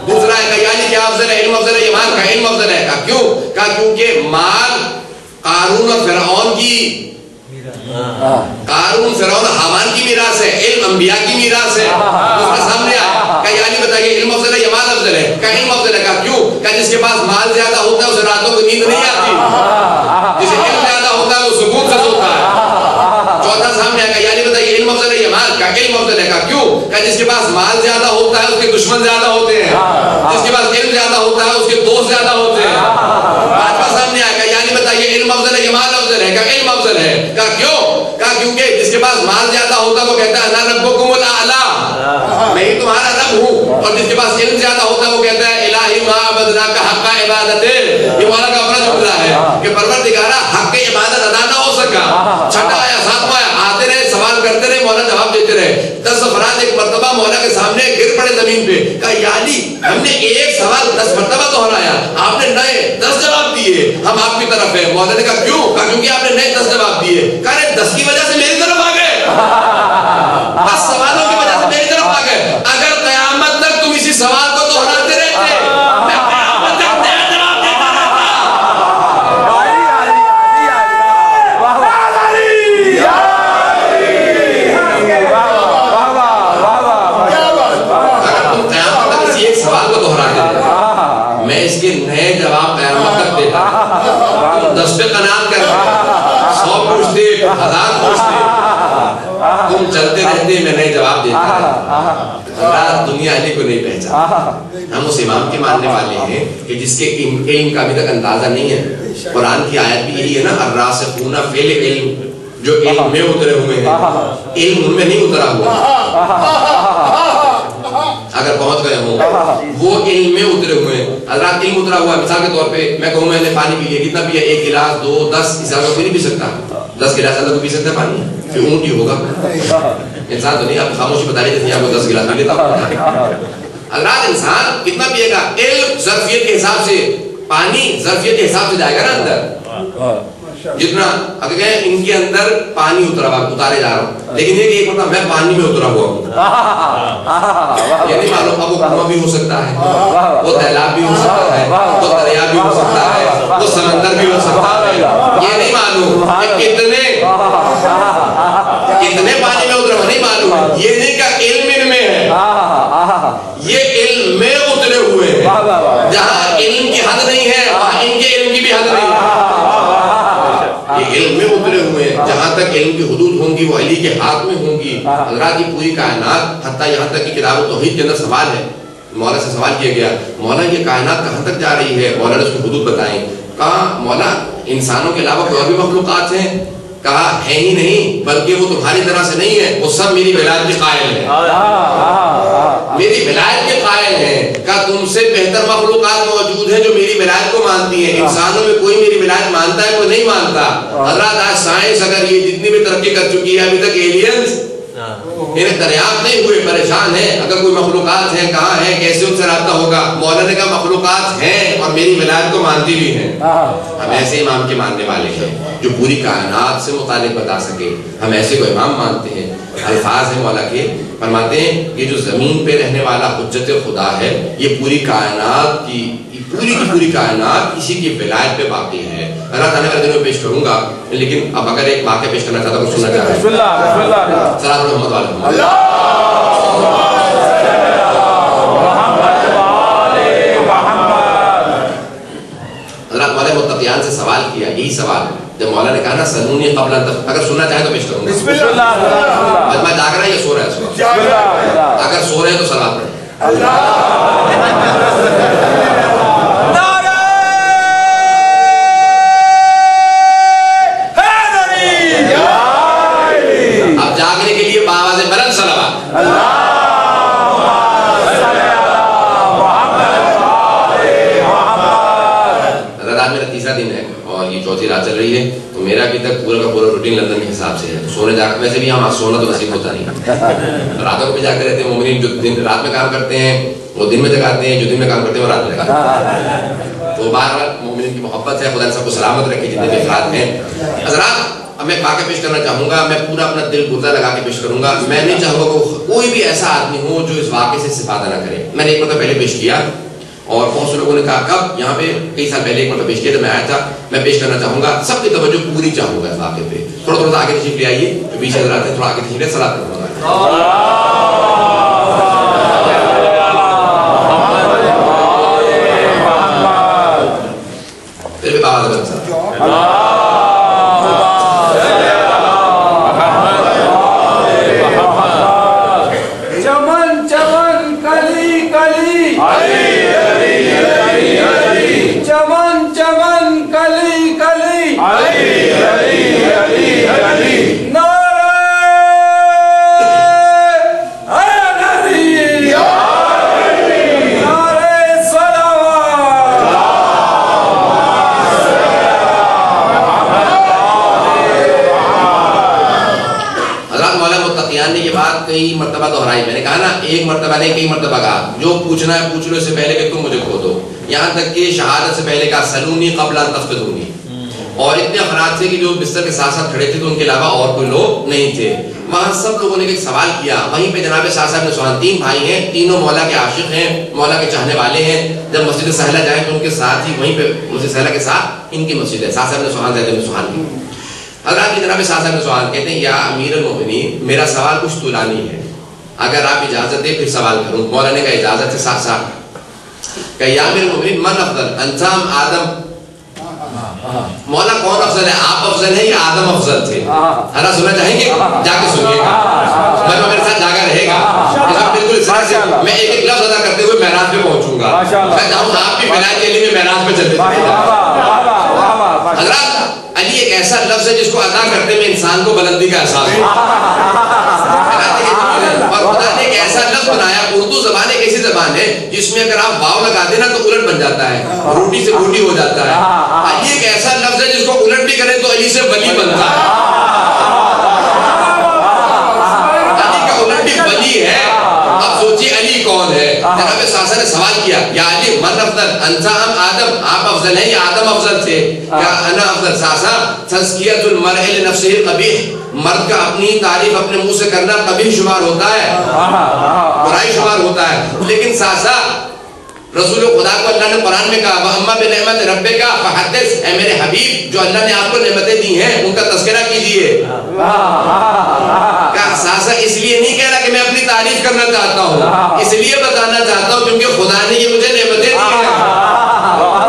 دوسرا ہے کہ یعنی کیا افضل ہے؟ علم افضل ہے یا مال؟ کا علم افضل ہے. کہا کیوں؟ کہا کیونکہ مال قارون اور فرعون کی قارون فرعون حامان کی میراث ہے، علم انبیاء کی میراث ہے. دوسرا سامنے آیا. کہا یعنی بتائیے علم افضل ہے یا مال افضل ہے؟ کہا علم افضل ہے. کہا کیوں؟ کہا جس کے پاس مال زیادہ ہوتا ہے اسے راتوں کو نیند نہیں آتی، جسے علم زیادہ ہوتا ہے وہ سکون سے سوتا ہے. چوتھا سامنے آیا. یعنی بتائیے علم افضل ہے یا مال؟ کہا علم افضل ہے. کہا کیوں؟ کہا جس کے پاس مال زیادہ ہوتا ہے اس کے دشمن زیادہ ہوتے ہیں، جس کے پاس علم زیادہ ہوتا ہے اس کے دوست زیادہ ہوتے ہیں. پانچواں سامنے آیا. یعنی بتائیے علم افضل ہے یا مال افضل ہے؟ کہا علم افضل ہے. کہا کیوں؟ کہا کیونکہ جس کے پاس مال زیادہ ہوتا ہے وہ کہتا ہے انا ربکم الاعلی، میں ہی تمہارا رب ہوں. اور جس کے پاس علم زیادہ ہوتا ہے وہ کہتا ہے الہی ما عبدناک حق عبادت. یہ مولا کا اپنا جملہ ہے کہ پروردگارا حق عبادت ادا نہ ہو سکا. چھٹا آیا، ساتواں آیا. آتے رہے، سوال کرتے رہے، مولا جواب دیتے رہے. 10 افراد ایک مرتبہ مولا کے سامنے گر پڑے زمین پہ. کہا یا علی ہم نے ایک سوال 10 مرتبہ دہرایا، آپ نے نئے 10 جواب دیے، ہم آپ کی طرف ہیں. مولا نے کہا کیوں؟ کہا کیونکہ آپ نے نئے 10 جواب دیے. کہا 10 کی وجہ سے میری طرف آ گئے، 10 سوالوں کی وجہ سے میری طرف آ گئے. اگر قیامت تک تم اسی سوال کو دہراتے رہتے میں قیامت تک نیا جواب دیتا رہتا. اگر تم قیامت تک اسی ایک سوال کو دہراتے رہتے میں اس کے نئے جواب قیامت تک دیتا. 10 پہ قناعت کرتے 100 پوچھتے پوچھتے آزاد پوچھتے، تم چلتے رہتے میں نئے جواب دیتا رہتا. دنیا علی کو نہیں پہچان. ہم اس امام کے ماننے والے ہیں کہ جس کے علم کا ابھی تک اندازہ نہیں ہے. قرآن کی آیت بھی یہی ہے نا، الراسخون فی العلم، جو علم میں اترے ہوئے ہیں، علم ان میں نہیں اترا ہوا. اگر پہنچ گئے ہوں وہ علم میں اترے ہوئے ہیں. حضرات علم اترا ہوا ہے. مثال کے طور پہ میں کہوں میں نے پانی پی لیا، کتنا پیا؟ 1 گلاس 2 10 اس طرح کوئی نہیں پی سکتا. 10 گلاس اندر کو پی سکتا ہے پانی؟ پھر اونٹ ہی ہوگا انسان تو نہیں. آپ خاموشی بتا رہے تھے آپ کو 10 گلاس پی لیتا. حضرات انسان کتنا پیے گا؟ علم ظرفیت کے حساب سے، پانی ظرفیت کے حساب سے جائے گا نا اندر. جتنا اگر کہ ان کے اندر پانی اتارے جا رہا ہوں، لیکن یہ کہ ایک مرتبہ میں پانی میں اترا ہوا ہوں، یہ نہیں معلوم اب وہ کنواں بھی ہو سکتا ہے، وہ تالاب بھی ہو سکتا ہے، وہ دریا بھی ہو سکتا ہے، وہ سمندر بھی ہو سکتا ہے. یہ نہیں معلوم کتنے پانی میں اترا ہوا نہیں معلوم. یہ نہیں کہ علم ان میں ہے، یہ علم میں اترے ہوئے ہیں. جہاں علم کی حد نہیں ہے وہاں ان کے علم کی بھی حد نہیں ہے. یہ علم میں اترے ہوئے ہیں. جہاں تک علم کی حدود ہوں گی وہ علی کے ہاتھ میں ہوں گی. حضرات یہ پوری کائنات، حتیٰ یہاں تک کہ کتاب توحید کے اندر سوال ہے، مولا سے سوال کیا گیا، مولا یہ کائنات کہاں تک جا رہی ہے؟ مولا نے اس کی حدود بتائیں. کہا مولا انسانوں کے علاوہ کوئی اور بھی مخلوقات ہیں؟ کہا ہے ہی نہیں، بلکہ وہ تمہاری طرح سے نہیں ہے، وہ سب میری ولایت کے قائل ہیں، میری ولایت کے قائل ہیں. کہا تم سے بہتر مخلوقات موجود ہیں جو میری ولایت کو مانتی ہیں. انسانوں میں کوئی میری ولایت مانتا ہے کوئی نہیں مانتا. حضرات آج سائنس اگر یہ جتنی بھی ترقی کر چکی ہے ابھی تک ایلینز انہیں دریافت نہیں ہوئے، پریشان ہیں. اگر کوئی مخلوقات ہیں کہاں ہیں، کیسے ان سے رابطہ ہوگا؟ مولا نے کہا مخلوقات ہیں اور میری ولایت کو مانتی بھی ہیں. ہم ایسے امام کے ماننے والے ہیں جو پوری کائنات سے متعلق بتا سکے. ہم ایسے کو امام مانتے ہیں. الفاظ ہیں مولا کے، فرماتے ہیں یہ جو زمین پہ رہنے والا حجت خدا ہے، یہ پوری کائنات کی پوری کائنات اسی کی ولایت پہ باقی ہے. اللہ تعالیٰ کے دنوں پیش کروں گا، لیکن اب اگر ایک واقعہ پیش کرنا چاہتا ہوں سننا چاہتا ہوں. بسم اللہ صلاۃ محمد علیہ حضرات مولا متقیان سے سوال کیا، یہی سوال جب مولا نے کہا نا سنونی قبل ان تفطر، اگر سننا چاہیں تو پیش کروں گا. بسم اللہ. میں جاگ رہا ہے یا سو رہا ہے اس وقت؟ اگر سو رہے ہیں تو صلاۃ پڑھیں. اب جاگنے کے لیے باواز بلند صلوات. میرا تیسرا دن ہے اور یہ چوتھی رات چل رہی ہے، تو میرا ابھی تک پورا کا پورا روٹین لندن کے حساب سے ہے. سونے جا ویسے بھی ہم سونا تو نصیب ہوتا نہیں، راتوں کو بھی جاگتے رہتے ہیں. مومنین جو دن رات میں کام کرتے ہیں وہ دن میں جگاتے ہیں، جو دن میں کام کرتے ہیں وہ رات میں جگاتے ہیں. تو بہرحال مومنین کی محبت ہے، خدا ان سب کو سلامت رکھے جتنے بھی افراد ہیں. حضرات اب میں واقعہ پیش کرنا چاہوں گا، میں پورا اپنا دل گردہ لگا کے پیش کروں گا. میں نہیں چاہوں گا کہ کوئی بھی ایسا آدمی ہو جو اس واقعے سے استفادہ نہ کرے. میں نے ایک مرتبہ پہلے پیش کیا اور بہت سے لوگوں نے کہا کب، یہاں پہ کئی سال پہلے ایک مرتبہ پیش کیا تو میں آیا تھا. میں پیش کرنا چاہوں گا، سب کی توجہ پوری چاہوں گا اس واقعے پہ. تھوڑا آگے تشریف لے آئیے، جو پیچھے حضرات ہیں تھوڑا آگے تشریف لے. صلاۃ کروں گا. پھر بھی آواز بن سکتا. کئی مرتبہ دہرائی. میں نے کہا نا ایک مرتبہ نہیں کئی مرتبہ کہا جو پوچھنا ہے پوچھ لو اس سے پہلے کہ تم مجھے کھو دو. یہاں تک کہ شہادت سے پہلے کہا سلونی قبل ان تفتدونی. اور اتنے افراد تھے کہ جو بستر کے ساتھ ساتھ کھڑے تھے تو ان کے علاوہ اور کوئی لوگ نہیں تھے. وہاں سب لوگوں نے ایک سوال کیا. وہیں پہ جناب شاہ صاحب نے سوال، 3 بھائی ہیں، تینوں مولا کے عاشق ہیں، مولا کے چاہنے والے ہیں. جب مسجد سہلہ جائیں تو ان کے ساتھ ہی وہیں پہ مسجد سہلہ کے ساتھ ان کی مسجد ہے. شاہ صاحب نے سوال دیتے ہیں سوال کی. حضرات کی جناب شاہ صاحب نے سوال کہتے ہیں یا امیر المومنین میرا سوال کچھ طولانی ہے، اگر آپ اجازت دیں پھر سوال کروں. مولا نے کہا اجازت سے ساتھ ساتھ کہ یا امیر المومنین من افضل انسام آدم، مولا کون افضل ہے، آپ افضل افضل ہے یا آدم افضل تھے؟ ذرا سننا چاہیں گے؟ جا کے سنیے گا، میں میرے ساتھ جاگا رہے گا، بالکل اس طرح سے میں ایک ایک لفظ ادا کرتے ہوئے معراج پہ پہنچوں گا. میں چاہوں آپ کی ولایت کے لیے معراج پہ چلتے تھے. حضرات علی ایک ایسا لفظ ہے جس کو ادا کرتے میں انسان کو بلندی کا احساس ہوتا ہے. اور خدا نے ایک ایسا لفظ بنایا، اردو زبان ایک ایسی زبان ہے جس میں اگر آپ واو لگا دیں نا تو الٹ بن جاتا ہے، روٹی سے بوٹی ہو جاتا ہے. علی ایک ایسا لفظ ہے جس کو الٹ بھی کریں تو علی سے ولی بنتا ہے. علی کا الٹ بھی ولی ہے. اب سوچیے علی کون ہے؟ جناب ساسا نے سوال کیا، یا علی من افضل انتا ام آدم، آپ افضل ہیں یا آدم افضل تھے؟ کیا انا افضل. ساسا تزکیۃ المرء لنفسہ قبیح، مرد کا اپنی تعریف اپنے منہ سے کرنا قبیح شمار ہوتا ہے، برائی شمار ہوتا ہے. لیکن ساسا رسول خدا کو اللہ نے قرآن میں کہا وَأَمَّا بِنِعْمَتِ رَبِّكَ فَحَدِّثْ، اے میرے حبیب جو اللہ نے آپ کو نعمتیں دی ہیں ان کا تذکرہ کیجئے. کہا ساسا اس لیے نہیں کہہ رہا کہ میں اپنی تعریف کرنا چاہتا ہوں، اس لیے بتانا چاہتا ہوں کیونکہ خدا نے یہ مجھے نعمتیں دی ہیں،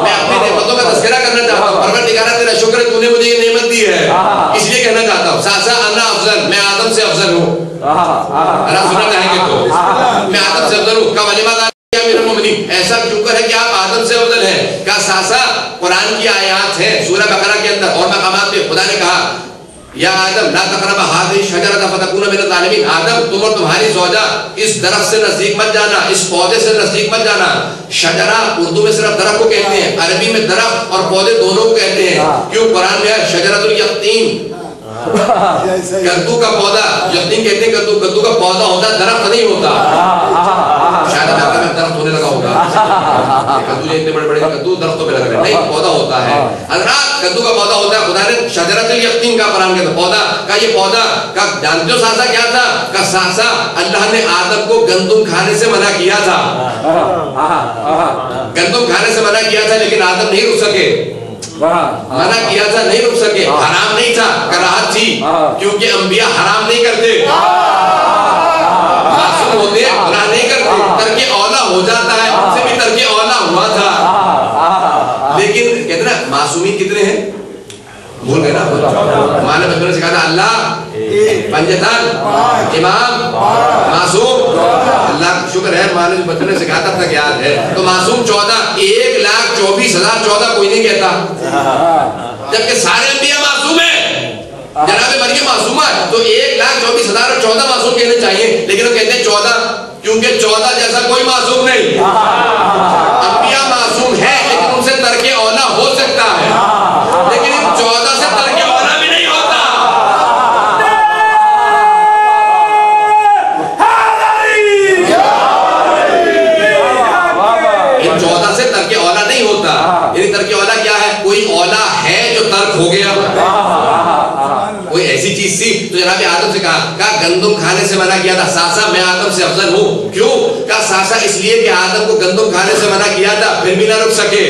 میں اپنی نعمتوں کا تذکرہ کرنا چاہتا ہوں. پروردگارہ تیرا شکر ہے تو نے مجھے یہ نعمت دی ہے، اس لیے کہنا چاہتا ہوں. ساسا انا افضل، میں آدم سے افضل ہوں. اگر سننا چاہیں گے تو میں آدم سے افضل ہوں. کہا ولیما امیر المومنین، ایسا کیوں کر ہے کہ آپ آدم سے افضل ہیں؟ کہا ساسا قرآن کی آیات ہیں سورہ بقرہ کے اندر اور مقامات پہ خدا نے کہا یا آدم لا تقربا هذه الشجرة فتكون من الظالمين، آدم تم اور تمہاری زوجہ اس درخت سے نزدیک مت جانا، اس پودے سے نزدیک مت جانا. شجرہ اردو میں صرف درخت کو کہتے ہیں، عربی میں درخت اور پودے دونوں کو کہتے ہیں. کیوں؟ قرآن میں ہے شجرۃ الیقطین، کدو کا پودا. یقین کہتے ہیں کدو کا پودا ہوتا ہے، درخت نہیں ہوتا. شاید علاقہ میں درخت ہونے لگا ہوگا، کدو جو اتنے بڑے بڑے کدو درختوں پہ لگ رہے ہیں، نہیں پودا ہوتا ہے. حضرات کدو کا پودا ہوتا ہے. خدا نے شجرۃ الیقطین کا قرآن کے پودا کا، یہ پودا کا جانتے ہو ساسا کیا تھا؟ کہ ساسا اللہ نے آدم کو گندم کھانے سے منع کیا تھا، گندم کھانے سے منع کیا تھا، لیکن آدم نہیں رک سکے. منع کیا تھا نہیں رک سکے. حرام نہیں تھا، کراہت تھی، کیونکہ انبیاء حرام نہیں کرتے، معصوم ہوتے ہیں، گناہ نہیں کرتے. ترک اولا ہو جاتا ہے، ان سے بھی ترک اولا ہوا تھا. لیکن کہتے نا معصومین کتنے ہیں؟ بھول گئے نا. ماں نے بچپن سے کہا تھا اللہ پنجتن امام معصوم. اللہ شکر ہے ماں نے بچپن سے کہا تھا تک یاد ہے. تو معصوم 1,24,014 کوئی نہیں کہتا، جبکہ سارے انبیاء معصوم ہیں. جناب مریم معصومہ ہے تو 1,24,014 معصوم کہنے چاہیے، لیکن وہ کہتے ہیں 14 کیونکہ 14 جیسا کوئی معصوم نہیں. انبیاء معصوم ہے لیکن ان سے ترک اولا ہو سکتا ہے، لیکن ان 14 سے ترک اولا بھی نہیں ہوتا. ان 14 سے ترک اولا نہیں ہوتا. یعنی ترک اولا کیا ہے؟ کوئی اولا ہے جو ترک ہو گیا، کوئی ایسی چیز تھی. تو جناب آدم سے کہا گندم کھانے سے منع کیا تھا. ساسا میں آدم سے افضل ہوں. کیوں؟ کہا ساسا اس لیے کہ آدم کو گندم کھانے سے منع کیا تھا پھر بھی نہ رک سکے.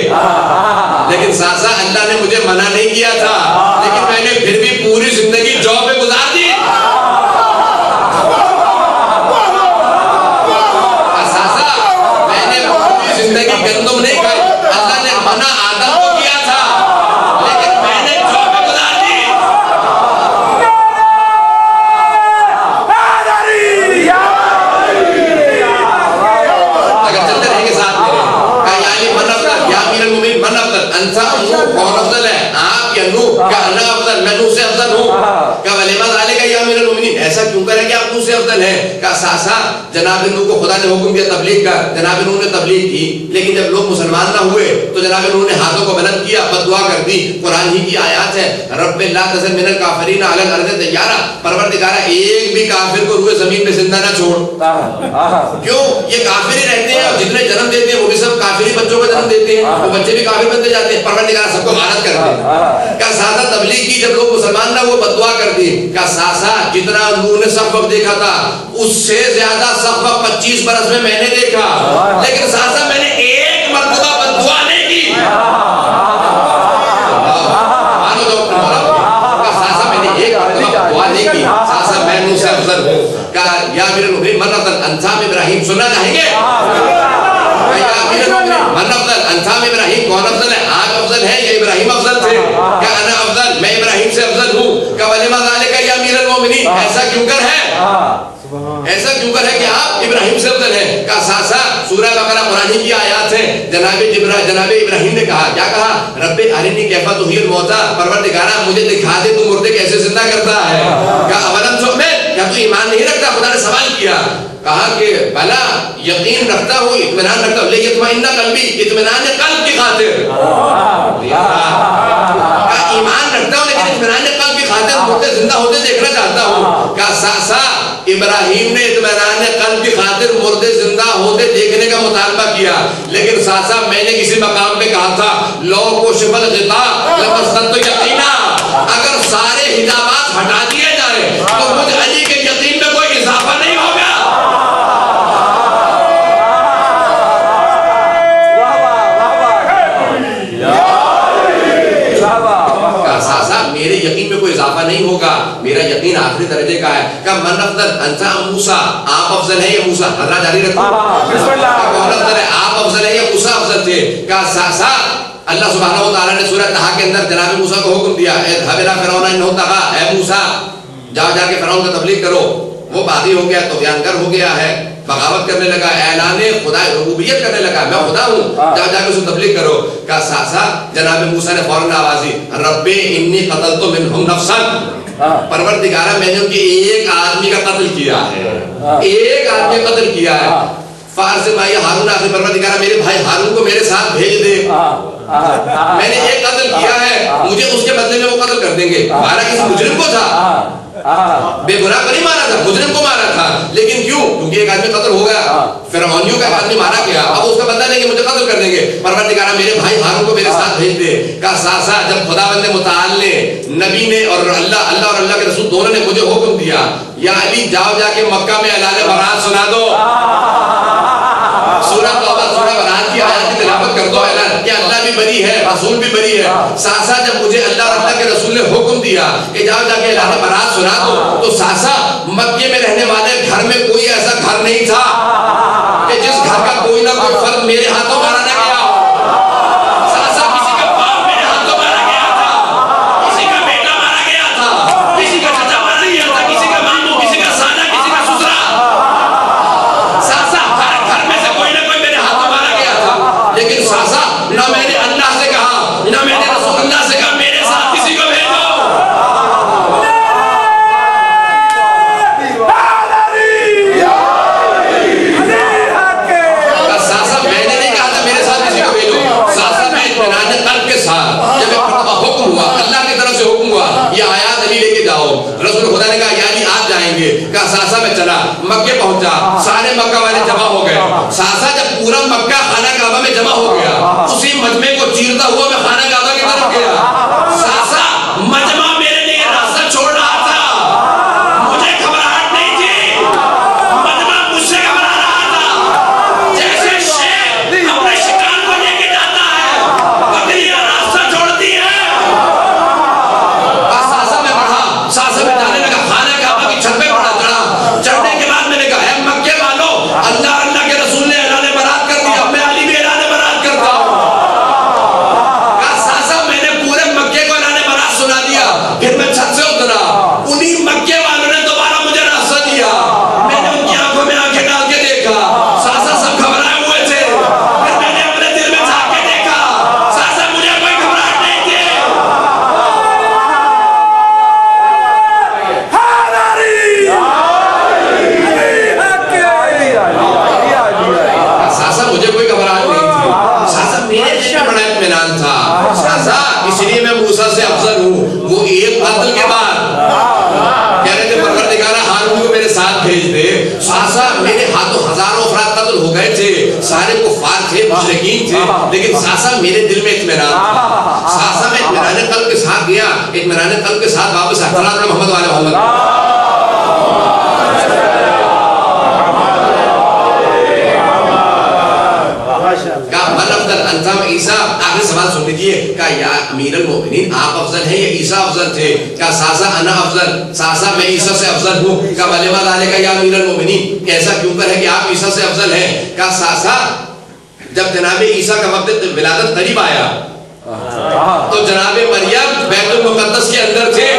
لیکن ساسا اللہ نے مجھے منع نہیں کیا تھا، لیکن میں نے پھر بھی پوری زندگی جو پہ گزار دی. ساسا میں نے پوری زندگی گندم نہیں کھائی، اللہ نے منع آدم کو کیا تھا، لیکن میں نے جو پہ گزار دی. اگر چلتے رہیں گے ساتھ میں کہا یعنی من افضل یا امیر المومنین من افضل انسا نو کون افضل ہے؟ آپ یا نو؟ کہا انا افضل، میں نو سے افضل ہوں. کہا ولیما ذالک یا امیر المومنین، ایسا کیوں کرے کہ آپ نو سے افضل ہیں؟ کہا ساسا جناب نو کو خدا نے حکم دیا تبلیغ کا، جناب نو نے تبلیغ کی، لیکن جب لوگ مسلمان نہ ہوئے تو جناب نو نے ہاتھوں کو بلند کیا، بد دعا کر دی. قرآن ہی کی آیات ہے رب لا تذر من الکافرین علی الارض دیارا، پروردگارہ ایک بھی کافر کو روئے زمین پہ زندہ نہ چھوڑ. کیوں؟ یہ کافر ہی رہتے ہیں، جتنے جنم دیتے ہیں وہ بھی سب کافری بچوں کا جنم دیتے ہیں، وہ بچے بھی کافر بنتے جاتے ہیں. پروردگارہ سب کو غارت کرتے ہیں. کیا ساسا تبلیغ کی، جب لوگ مسلمان نہ وہ بد دعا کر دی. کیا ساسا جتنا نور نے سخت وقت دیکھا تھا اس سے زیادہ سخت وقت 25 برس میں نے دیکھا، لیکن ساسا میں نے ایک مرتبہ بد دعا نہیں کی. ساسا میں نے ایک مرتبہ دعا نہیں کی. ساسا میں نو سے افضل ہوں. کہا یا امیر المومنین من افضل انسام ابراہیم. سننا چاہیں گے؟ یا امیر المومنین من افضل انسام ابراہیم، کون افضل ہے؟ آپ افضل ہے یا ابراہیم افضل تھے؟ کیا انا افضل، میں ابراہیم سے افضل المؤمنین ایسا کیوں کر ہے ایسا کیوں کر ہے کہ آپ ابراہیم سے افضل ہیں؟ کا ساتھ ساتھ سورہ بقرہ قرآن کی آیات ہیں، جناب ابراہیم نے کہا، کیا کہا؟ رب ارنی کیف تحیی الموتیٰ، پروردگارا مجھے دکھا دے تو مردے کیسے زندہ کرتا ہے۔ کہا اولم تؤمن، کیا تو ایمان نہیں رکھتا؟ خدا نے سوال کیا، کہا کہ بلا یقین رکھتا ہوں، اطمینان رکھتا ہوں، لیطمئن قلبی، اطمینان قلب کی خاطر، کہا ایمان رکھتا ہوں لیکن اطمینان قلب کی خاطر مردے زندہ ہوتے دیکھنا چاہتا ہوں۔ کہا ساسا ابراہیم نے اطمینان قلب کی خاطر مردے زندہ ہوتے دیکھنے کا مطالبہ کیا، لیکن ساسا میں نے کسی مقام پہ کہا تھا لو کشف الغطاء لمسدت یقینا، اگر سارے حجابات ہٹا دیے جائیں تو مجھ علی کے یقین میں کوئی اضافہ نہیں ہوگا۔ میرے یقین میں کوئی اضافہ نہیں ہوگا، میرا یقین آخری درجے کا ہے۔ کہ من افضل انت ام موسیٰ، آپ افضل ہیں یا موسیٰ؟ حضرت جاری رکھو، کون افضل ہے؟ آپ افضل ہیں یا موسیٰ افضل تھے؟ کہ ساتھ اللہ سبحانہ وتعالیٰ نے سورہ طٰہٰ کے اندر جناب موسیٰ کو حکم دیا، اذهب إلى فرعون إنه طغى، اے موسیٰ جاؤ جا کے فرعون کا تبلیغ کرو، وہ باغی ہو گیا، طغیانگر ہو گیا ہے، بغاوت کرنے لگا، اعلان خدا ربوبیت کرنے لگا، میں خدا ہوں، جاؤ جا کے اس کو تبلیغ کرو۔ کہا ساسا جناب موسیٰ نے فوراً آواز دی، رب انی قتلت منہم نفسا، پروردگارہ میں نے ان کی ایک آدمی کا قتل کیا ہے، ایک آدمی قتل کیا ہے، فارس مائی ہارون، آخری پروردگارہ میرے بھائی ہارون کو میرے ساتھ بھیج دے، میں نے ایک قتل کیا ہے، مجھے اس کے بدلے میں وہ قتل کر دیں گے۔ مارا کسی مجرم کو تھا، بے گناہ کو نہیں مارا تھا، مجرم کو مارا تھا، لیکن کیوں؟ کیونکہ ایک آدمی قتل ہو گیا، فرعونیوں کا ایک آدمی مارا گیا، اب اس کا بدلہ لیں گے، مجھے قتل کر دیں گے، پروردگارہ میرے بھائی ہارون کو میرے ساتھ بھیج دے۔ کہا ساسا جب خداوند متعال نے، نبی نے اور اللہ اور اللہ کے رسول دونوں نے مجھے حکم دیا، یا علی جاؤ جا کے مکہ میں اعلان برات سنا دو، سورہ توبہ سورہ برات کی آیات کی تلاوت کر دو، اعلان کہ اللہ بھی بری ہے، رسول بھی بری ہے۔ ساسا جب مجھے اللہ اور اللہ کے رسول نے حکم دیا کہ جاؤ جا کے اعلان برات سنا دو، تو ساسا مکے میں رہنے والے گھر میں کوئی ایسا گھر نہیں تھا کہ جس گھر کا کوئی نہ کوئی فرد میرے ہاتھوں مارا نہ گیا۔ ساسا کسی کا باپ میرے ہاتھوں مارا گیا تھا، کسی کا بیٹا مارا گیا تھا، کسی کا چچا مارا گیا تھا، کسی کا ماموں، کسی کا سانا، کسی کا سسرا، ساسا ہر گھر میں سے کوئی نہ کوئی میرے ہاتھوں مارا گیا تھا، لیکن ساسا نہ میں نے اللہ سے کہا نہ میں نے رسول اللہ سے کہا میرے ساتھ کسی کو بھیجو۔ جب حکم ہوا اللہ کی طرف سے حکم ہوا یہ آیات علی لے کے جاؤ، رسول خدا نے کہا یعنی آپ جائیں گے۔ کہا ساسا میں چلا، مکے پہنچا، سارے مکہ والے جمع ہو گئے۔ ساسا جب پورا مکہ خانہ کعبہ میں جمع ہو گیا، اسی مجمع کو چیرتا ہوا میں خانہ کعبہ کی طرف گیا۔ ساسا مجمع میرے لیے راستہ چھوڑ رہا تھا، مجھے گھبراہٹ نہیں تھی، مجمع مجھ سے گھبرا رہا تھا، جیسے شیر اپنے شکار کو لے کے جاتا ہے، بکریاں ساسا میں جانے لگا، خانہ کعبہ کی چھت پہ پڑا چڑھا، چڑھنے کے بعد میں نے کہا اے مکے والوں، اللہ اور اللہ کے رسول نے اعلان برات کر دیا، میں علی بھی اعلان برات کرتا ہوں۔ کہا ساسا میں نے پورے مکے کو اعلان برات سنا دیا، پھر میں چھت سے اترا، انہی مکے والوں نے دوبارہ مجھے راستہ دیا، میں نے ان کی آنکھوں میں آنکھیں ڈال کے دیکھا، ساسا سب گھبرائے ہوئے تھے، پھر میں نے اپنے دل میں جھانک کے دیکھا، ساسا مجھے کوئی گھبراہٹ نہیں تھی۔ مجھے کوئی گھبراہٹ نہیں تھی، ساسا میرے دل میں بڑا اطمینان تھا، ساسا اس لیے میں موسیٰ سے افضل ہوں۔ وہ ایک قتل کے بعد کہہ رہے تھے پروردگارہ ہارون کو میرے ساتھ بھیج دے، ساسا میرے ہاتھوں ہزاروں افراد قتل ہو گئے تھے، سارے کفار تھے، مشرکین تھے، لیکن ساسا میرے دل میں اطمینان تھا، ساسا میں اطمینان قلب کے ساتھ گیا، اطمینان قلب کے ساتھ واپس احترام محمد والے محمد۔ عیسیٰ آخری سوال سن لیجئے، کہا یا امیر المومنین آپ افضل ہیں یا عیسیٰ افضل تھے؟ کہا ساسا انا افضل، ساسا میں عیسیٰ سے افضل ہوں۔ کہا ولیما ذالک یا امیر المومنین، ایسا کیوں کر ہے کہ آپ عیسیٰ سے افضل ہیں؟ کہا ساسا جب جناب عیسیٰ کا وقت ولادت قریب آیا تو جناب مریم بیت المقدس کے اندر تھے،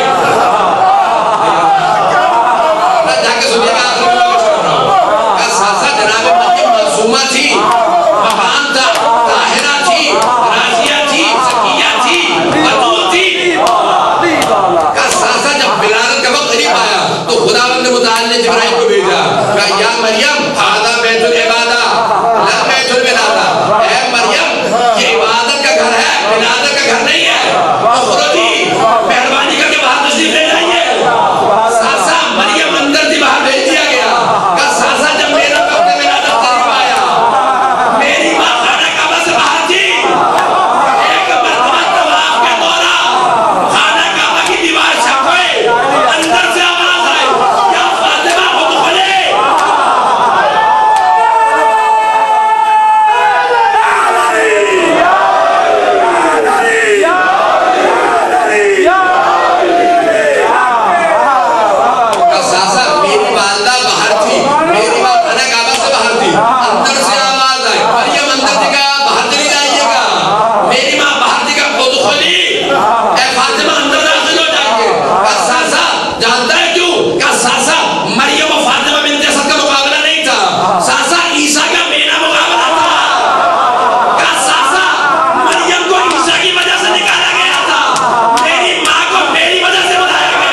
خداوند متعال نے جبرائیل کو بھیجا کہا یا مریم ھذا بیت العبادہ لا بیت الولادہ، اے مریم یہ عبادت کا گھر ہے، ولادت کا گھر نہیں ہے، اخرجی مہربانی کر کے باہر تشریف لے جائیے۔ ساسا مریم اندر تھی، باہر بھیج دیا گیا، کہا ساسا جب میرا وقت ولادت قریب آیا میری ماں خانہ کعبہ سے باہر تھی، ایک مرتبہ طواف کے دوران خانہ کعبہ کی دیوار چھپ گئی، اندر سے آواز آئی یا فاطمہ ادخلے، ساسا میری والدہ باہر تھی، میری ماں خانہ کعبہ سے باہر تھی، اندر سے آواز آئی مریم اندر تھی، کہا باہر چلی جائیے گا، میری ماں باہر تھی، کہا ادخلی اے فاطمہ اندر داخل ہو جائیے، کہا ساسا جانتا ہے کیوں، کہا ساسا مریم و فاطمہ بنت اسد کا مقابلہ نہیں تھا، ساسا عیسیٰ کا میرا مقابلہ تھا، کہا ساسا مریم کو عیسیٰ کی وجہ سے نکالا گیا تھا، میری ماں کو میری وجہ سے بلایا گیا۔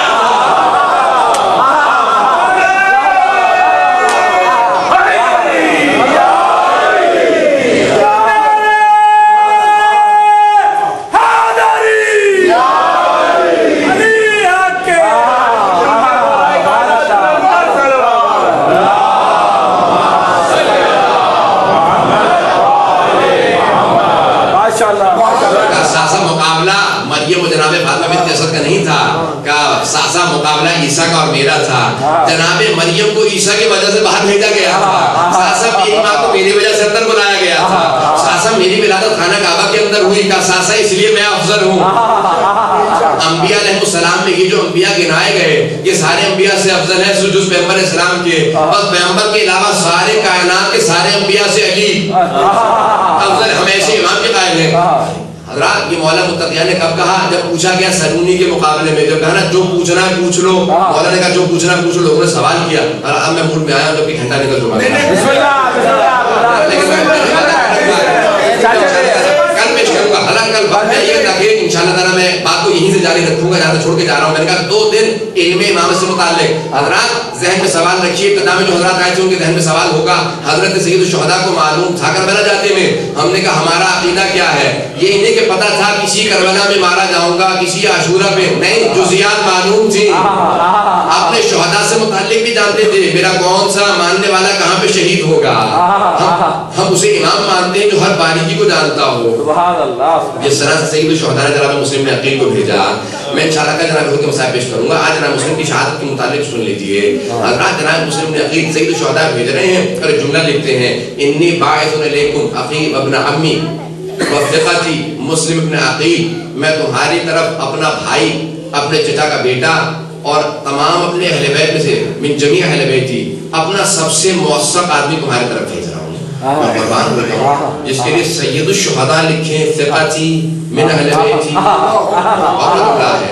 کا ساسا مقابلہ مریم و جناب فاطمہ بنت اسد کا نہیں تھا، کا ساسا مقابلہ عیسیٰ کا اور میرا تھا، جناب مریم کو عیسیٰ کی وجہ سے باہر بھیجا گیا تھا، ساسا میری ماں کو میری وجہ سے اندر بلایا گیا تھا، ساسا میری ولادت خانہ کعبہ کے اندر ہوئی، کا ساسا اس لیے میں افضل ہوں۔ انبیاء علیہ السلام میں یہ جو انبیاء گنائے گئے یہ سارے انبیاء سے افضل ہیں سجز پیغمبر اسلام کے، بس پیغمبر کے علاوہ سارے کائنات کے سارے انبیاء سے علی افضل، ہمیشہ امام کے قائل ہیں۔ حضرات یہ مولا متقیہ نے کب کہا، جب پوچھا گیا سنونی کے مقابلے میں، جب کہا نا جو پوچھنا ہے پوچھ لو، مولا نے کہا جو پوچھنا ہے پوچھ لو، لوگوں نے سوال کیا، اور اب میں موڈ میں آیا ہوں جب کہ گھنٹہ نکل چکا کل پیش کروں گا، حالانکہ کل وقت میں یہ تھا کہ انشاءاللہ تعالیٰ میں بات کو یہیں سے جاری رکھوں گا جہاں سے چھوڑ کے جا رہا ہوں۔ میں نے کہا 2 دن علم امام سے متعلق حضرات ذہن میں سوال رکھیے، ابتدا میں جو حضرات آئے تھے ان کے ذہن میں سوال ہوگا، حضرت سید الشہداء کو معلوم تھا کربلا جاتے میں، ہم نے کہا ہمارا عقیدہ کیا ہے، یہ انہیں کہ پتہ تھا کسی کربلا میں مارا جاؤں گا، کسی عاشورہ پہ نہیں، جزیات معلوم تھی، اپنے شہداء سے متعلق بھی جانتے تھے میرا کون سا ماننے والا کہاں پہ شہید ہوگا، ہم اسے امام مانتے ہیں جو ہر باریکی کو جانتا ہو۔ سبحان اللہ۔ جس طرح سے سید الشہداء نے جناب مسلم نے عقیل کو بھیجا، میں انشاءاللہ کل جناب کے مسائل پیش کروں گا، آج جناب مسلم کی شہادت کے متعلق سن لیجئے۔ حضرات جناب مسلم نے عقیل سید الشہداء بھیج رہے ہیں اور جملہ لکھتے ہیں، انی باعث علیکم اخی ابن عمی وثقتی مسلم ابن عقیل، میں تمہاری طرف اپنا بھائی، اپنے چچا کا بیٹا اور تمام اپنے اہل بیت میں سے من جمیع اہل بیتی اپنا سب سے موثق آدمی تمہاری طرف بھیج رہا ہوں، میں قربان ہوتا ہوں، جس کے لیے سید الشہداء لکھیں ثقتی من اہل بیتی اور اللہ ہے۔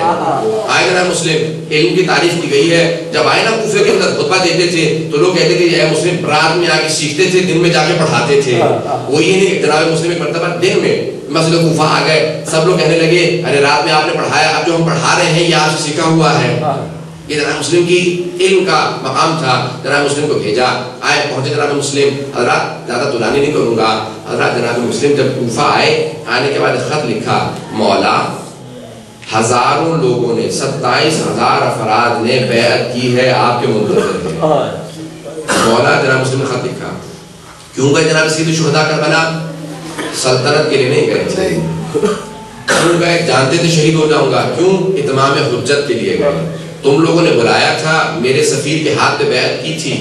آئے جناب مسلم علم کی تعریف کی گئی ہے، جب آئے نا کوفے کے اندر خطبہ دیتے تھے تو لوگ کہتے تھے اے مسلم رات میں آ کے سیکھتے تھے، دن میں جا کے پڑھاتے تھے، وہ یہ نہیں جناب مسلم ایک مرتبہ دن میں مسجد کوفہ آ گئے، سب لوگ کہنے لگے ارے رات میں آپ نے پڑھایا، اب جو ہم پڑھا رہے ہیں یہ آپ سے سیکھا ہوا ہے۔ یہ جناب مسلم کی علم کا مقام تھا، جناب مسلم کو بھیجا، آئے پہنچے جناب مسلم، حضرات زیادہ طولانی نہیں کروں گا، حضرات جناب مسلم جب کوفہ آئے، آنے کے بعد خط لکھا، مولا ہزاروں لوگوں نے 27,000 افراد نے بیعت کی ہے آپ کے منتظر ہیں۔ مولا جناب مسلم نے خط لکھا، کیوں گئے جناب سید الشہداء کربلا؟ سلطنت کے لیے نہیں گئے تھے، کیوں گئے؟ جانتے تھے شہید ہو جاؤں گا، کیوں؟ اتمام حجت کے لیے گئے، تم لوگوں نے بلایا تھا، میرے سفیر کے ہاتھ پہ بیعت کی تھی،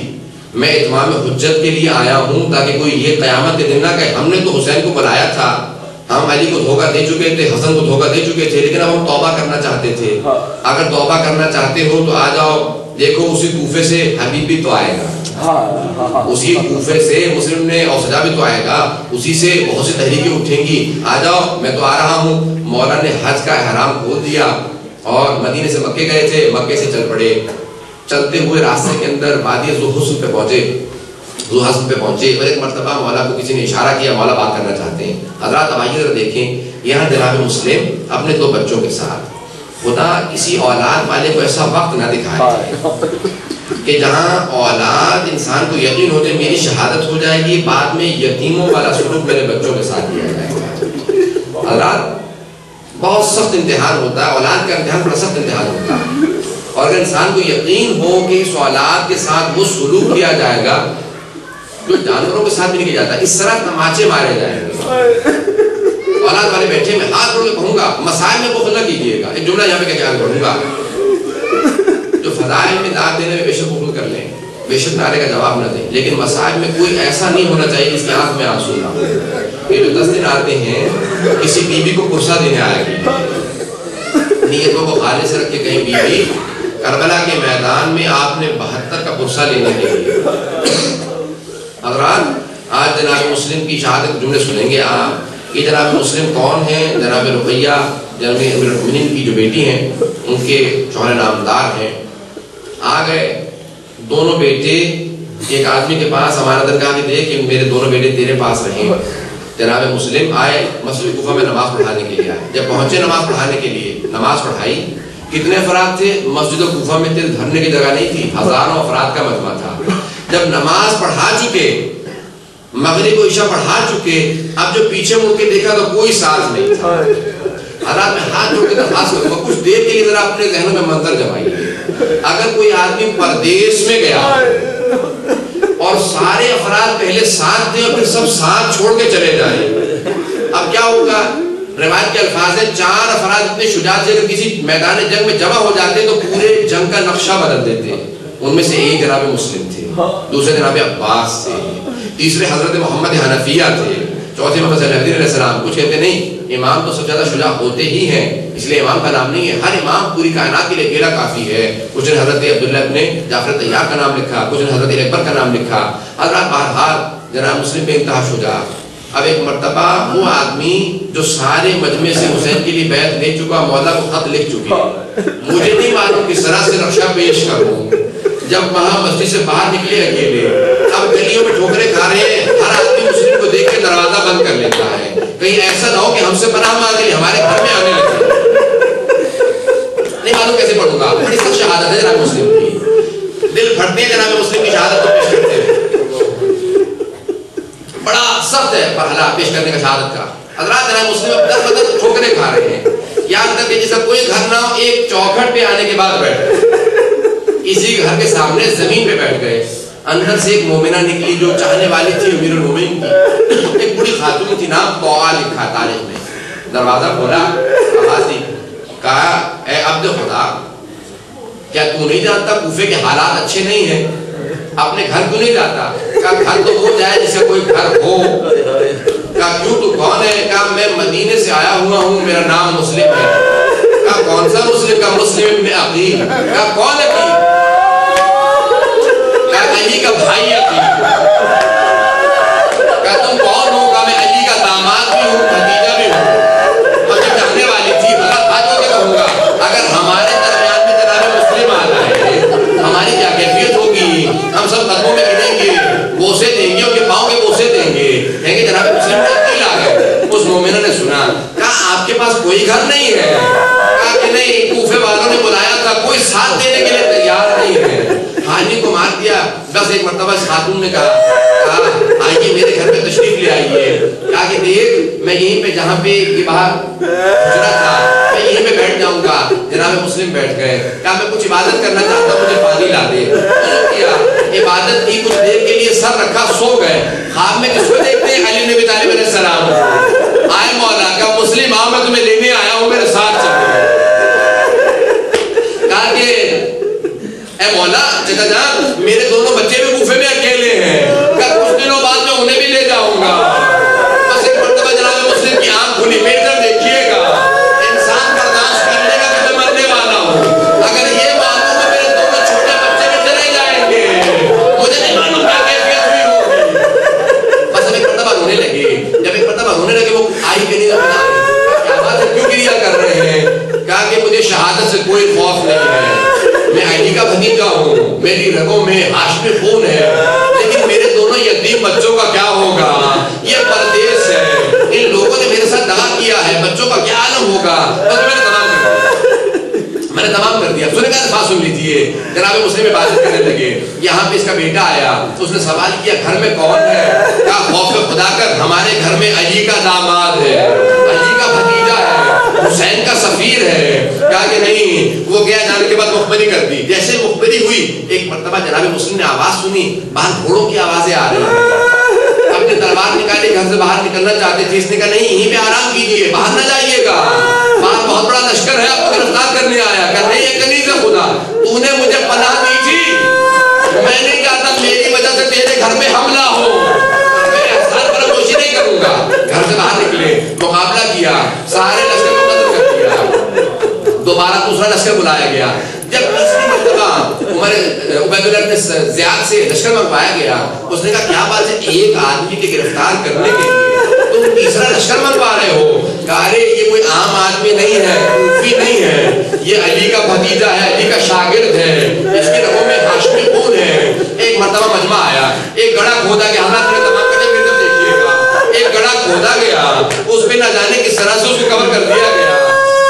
میں اتمام حجت کے لیے آیا ہوں تاکہ کوئی یہ قیامت کے دن نہ کہے ہم نے تو حسین کو بلایا تھا، ہم علی کو دھوکہ دے چکے تھے، حسن کو دھوکہ دے چکے تھے، لیکن اب ہم توبہ کرنا چاہتے تھے، اگر توبہ کرنا چاہتے ہو تو آ جاؤ، دیکھو اسی کوفے سے حبیب بھی تو آئے گا، اسی کوفے سے مسلم نے اوسجا بھی تو آئے گا، اسی سے بہت سی تحریکیں اٹھیں گی، آ جاؤ میں تو آ رہا ہوں۔ مولا نے حج کا احرام کھول دیا اور مدینے سے مکے گئے تھے، مکے سے چل پڑے، چلتے ہوئے راستے کے اندر وادی ذوحسن پہ پہنچے، ذوحسن پہ پہنچے اور ایک مرتبہ مولا کو کسی نے اشارہ کیا، مولا بات کرنا چاہتے ہیں۔ حضرات اب آئیے ذرا دیکھیں، یہاں جناب مسلم اپنے 2 بچوں کے ساتھ خدا کسی اولاد والے کو ایسا وقت نہ دکھائے کہ جہاں اولاد انسان کو یقین ہو جائے میری شہادت ہو جائے گی، بعد میں یتیموں والا سلوک میرے بچوں کے ساتھ کیا جائے گا۔ اولاد بہت سخت امتحان ہوتا ہے، اولاد کا امتحان بڑا سخت امتحان ہوتا ہے، اور اگر انسان کو یقین ہو کہ اس اولاد کے ساتھ وہ سلوک کیا جائے گا جو جانوروں کے ساتھ بھی نہیں کیا جاتا، اس طرح تماچے مارے جائیں گے۔ اولاد والے بیٹھے میں ہاتھ جوڑ کے کہوں گا مسائل میں بخل نہ کیجیے گا، ایک جملہ یہاں پہ کیا پڑھوں گا، جو فضائل میں داد دینے میں بے شک بخل کر لیں، بے شک نعرے کا جواب نہ دیں، لیکن مسائل میں کوئی ایسا نہیں ہونا چاہیے جس کی آنکھ میں آنسو نہ ہو۔ یہ جو 10 دن آتے ہیں کسی بیوی کو پرسہ دینے آئے گی، نیتوں کو خالص رکھ کے کہیں بیوی کربلا کے میدان میں آپ نے 72 کا پرسہ لینے کے لیے۔ حضرات آج جناب مسلم کی شہادت جملے سنیں گے آپ، یہ جناب مسلم کون ہیں؟ جناب رقیہ جناب امیر المؤمنین کی جو بیٹی ہیں، ان کے شوہر نامدار ہیں۔ آ گئے دونوں بیٹے ایک آدمی کے پاس امانت کہا کہ دیکھ کہ میرے دونوں بیٹے تیرے پاس رہیں۔ جناب مسلم آئے مسجد کوفہ میں نماز پڑھانے کے لیے آئے، جب پہنچے نماز پڑھانے کے لیے نماز پڑھائی، کتنے افراد تھے؟ مسجد کوفہ میں تیرے دھرنے کی جگہ نہیں تھی، ہزاروں افراد کا مجمع تھا۔ جب نماز پڑھا چکے، مغرب و عشاء پڑھا چکے، اب جو پیچھے مڑ کے دیکھا تو کوئی ساز نہیں تھا۔ حضرات میں ہاتھ جوڑ کے درخواست کروں گا کچھ دیر کے لیے ذرا اپنے ذہنوں میں منظر جمائیے، اگر کوئی آدمی پردیس میں گیا اور سارے افراد پہلے ساتھ دیں اور پھر سب ساتھ چھوڑ کے چلے جائیں، اب کیا ہوگا؟ روایت کے الفاظ ہیں 4 افراد اتنے شجاع سے اگر کسی میدان جنگ میں جمع ہو جاتے تو پورے جنگ کا نقشہ بدل دیتے۔ ان میں سے ایک جناب مسلم تھے، دوسرے جناب عباس تھے، تیسرے حضرت محمد حنفیہ تھے، چوتھے محمد صلی اللہ علیہ وسلم۔ کچھ کہتے نہیں امام تو سب زیادہ شجاع ہوتے ہی ہیں، اس لیے امام کا نام نہیں ہے، ہر امام پوری کائنات کے لیے اکیلا کافی ہے۔ کچھ نے حضرت عبداللہ ابن جعفر طیار کا نام لکھا، کچھ نے حضرت اکبر کا نام لکھا۔ حضرات بہرحال جناب مسلم بے انتہا شجاع۔ اب ایک مرتبہ وہ آدمی جو سارے مجمع سے حسین کے لیے بیعت لے چکا، مولا کو خط لکھ چکی، مجھے نہیں معلوم کس طرح سے نقشہ پیش کروں۔ جب وہاں مسجد سے باہر نکلے اکیلے، اب گلیوں میں ٹھوکریں کھا رہے ہیں، ہر آدمی مسلم کو دیکھ کے دروازہ بند کر لیتا ہے، کہیں ایسا نہ ہو کہ ہم سے پناہ مانگ لیں، ہمارے گھر میں آنے لگے۔ نہیں معلوم کیسے پڑھوں گا، بڑی سخت شہادت ہے جناب مسلم کی، دل پھٹتے ہیں جناب مسلم کی شہادت کو پیش کرتے ہیں، بڑا سخت ہے مرحلہ پیش کرنے کا شہادت کا۔ حضرات جناب مسلم در بدر ٹھوکریں کھا رہے ہیں، یہاں تک کہ جیسا کوئی گھر نہ ہو، ایک چوکھٹ پہ آنے کے بعد بیٹھے، کسی گھر کے سامنے زمین پہ بیٹھ گئے، اندر سے ایک مومنہ نکلی جو چاہنے والی تھی امیر المومنین کی، ایک بڑی خاتون تھی، نام طوعا لکھا تاریخ میں۔ دروازہ کھولا، آواز دی، کہا اے عبد خدا کیا تو نہیں جانتا کوفے کے حالات اچھے نہیں ہیں؟ اپنے گھر کیوں نہیں جاتا؟ کہا گھر تو ہو جائے جسے کوئی گھر ہو۔ کہا کیوں تو کون ہے؟ کہا میں مدینے سے آیا ہوا ہوں، میرا نام مسلم ہے۔ کہا کون سا مسلم؟ کا مسلم ابن عقیل۔ کہا کون عقیل؟ کہا علی کا بھائی عقیل۔ کہا تم کون ہو؟ کہا میں علی کا داماد بھی ہوں، بھتیجا بھی ہوں۔ مجھے جاننے والی تھی، بھلا آج کہوں گا اگر ہمارے درمیان میں جناب مسلم آ جائے ہماری کیا کیفیت ہوگی؟ ہم سب قدموں میں گریں گے، بوسے دیں گے، ان کے پاؤں کے بوسے دیں گے، کہیں گے جناب مسلم عقیل آ گئے۔ اس مومنہ نے سنا، کہا آپ کے پاس کوئی گھر نہیں ہے؟ کہا کہ نہیں، کوفے والوں نے بلایا تھا، کوئی ساتھ دینے کے لیے تیار نہیں ہے۔ حاجی کو مار دیا۔ بس ایک مرتبہ اس خاتون نے کہا آئیے میرے گھر پہ تشریف لے آئیے۔ کہا کہ دیکھ میں یہیں پہ جہاں پہ یہ باہر حجرہ تھا میں یہیں پہ بیٹھ جاؤں گا۔ جناب مسلم بیٹھ گئے۔ کہا میں کچھ عبادت کرنا چاہتا ہوں، مجھے پانی لا دے۔ کیا عبادت کی، کچھ دیر کے لیے سر رکھا، سو گئے۔ خواب میں کس کو دیکھتے ہیں؟ علی نبی طالب علیہ السلام۔ آئے مولا، کہا مسلم آؤ میں تمہیں لینے آیا ہوں، میرے ساتھ چلو۔ کہا کہ اے مولا چچا جان میرے دونوں بچے بھی کوفے میں اکیلے ہیں، کہا کچھ دنوں بعد میں انہیں بھی لے جاؤں گا۔ بس ایک مرتبہ جناب مسلم کی آنکھ کھلی، میرے طرف دیکھیے گا، انسان برداشت کر لے گا کہ میں مرنے والا ہوں، اگر یہ معلوم ہے میرے دونوں چھوٹے بچے بھی چلے جائیں گے، مجھے نہیں معلوم کیا کیفیت ہوئی ہوگی۔ بس ایک مرتبہ رونے لگے۔ جب ایک مرتبہ رونے لگے وہ آئی کہ نہیں کیا بات ہے، کیوں گریا کر رہے ہیں؟ کہا کہ مجھے شہادت سے کوئی خوف نہیں ہے، میں علی کا بھتیجا ہوں، میری رگوں میں ہاشمی خون ہے، لیکن میرے دونوں یتیم بچوں کا کیا ہوگا؟ یہ پردیس ہے، ان لوگوں نے میرے ساتھ دغا کیا ہے، بچوں کا کیا عالم ہوگا؟ بس میں نے تمام کر کا الفاظ سن لیجیے. جناب مسلم عبادت کرنے لگے. یہاں پہ اس کا بیٹا آیا, اس نے سوال کیا گھر میں کون ہے؟ کہا خوف خدا کر ہمارے گھر میں علی کا داماد ہے, علی کا بھتیجا ہے, حسین کا سفیر ہے. کہا کہ نہیں. وہ گیا, جانے کے بعد مخبری کر دی. جیسے مخبری ہوئی ایک مرتبہ جناب مسلم نے آواز سنی, باہر گھوڑوں کی آوازیں آ رہی ہیں. اپنے تلوار نکالے, گھر سے باہر نکلنا چاہتے تھے. اس نے کہا نہیں یہیں پہ آرام کیجیے, باہر نہ جائیے گا, باہر بہت بڑا لشکر ہے, آپ کو گرفتار کرنے آیا. کہا نہیں یہ کنیز ہے خدا, تو نے مجھے پناہ دی تھی, میں نہیں چاہتا میری وجہ سے تیرے گھر میں حملہ ہو, میں احسان فراموشی نہیں کروں گا. گھر سے باہر نکلے, مقابلہ کیا, سارے لشکر کو قتل کر دیا. دوبارہ دوسرا لشکر بلایا گیا. جب تیسری مرتبہ عبید اللہ بن زیاد سے لشکر منگوایا گیا, اس نے کہا کیا بات ہے ایک آدمی کے گرفتار کرنے کے لیے تم تیسرا لشکر منگوا رہے ہو؟ کہا ارے یہ کوئی عام آدمی نہیں ہے, کوفی نہیں ہے, یہ علی کا بھتیجا ہے, علی کا شاگرد ہے, اس کے رگوں میں ہاشمی خون ہے. ایک مرتبہ مجمع آیا, ایک گڑھا کھودا گیا, حضرات نے تمام کرنے میرے طرف دیکھیے گا, ایک گڑھا کھودا گیا, اس پہ نہ جانے کس طرح سے اس کو کور کر دیا گیا.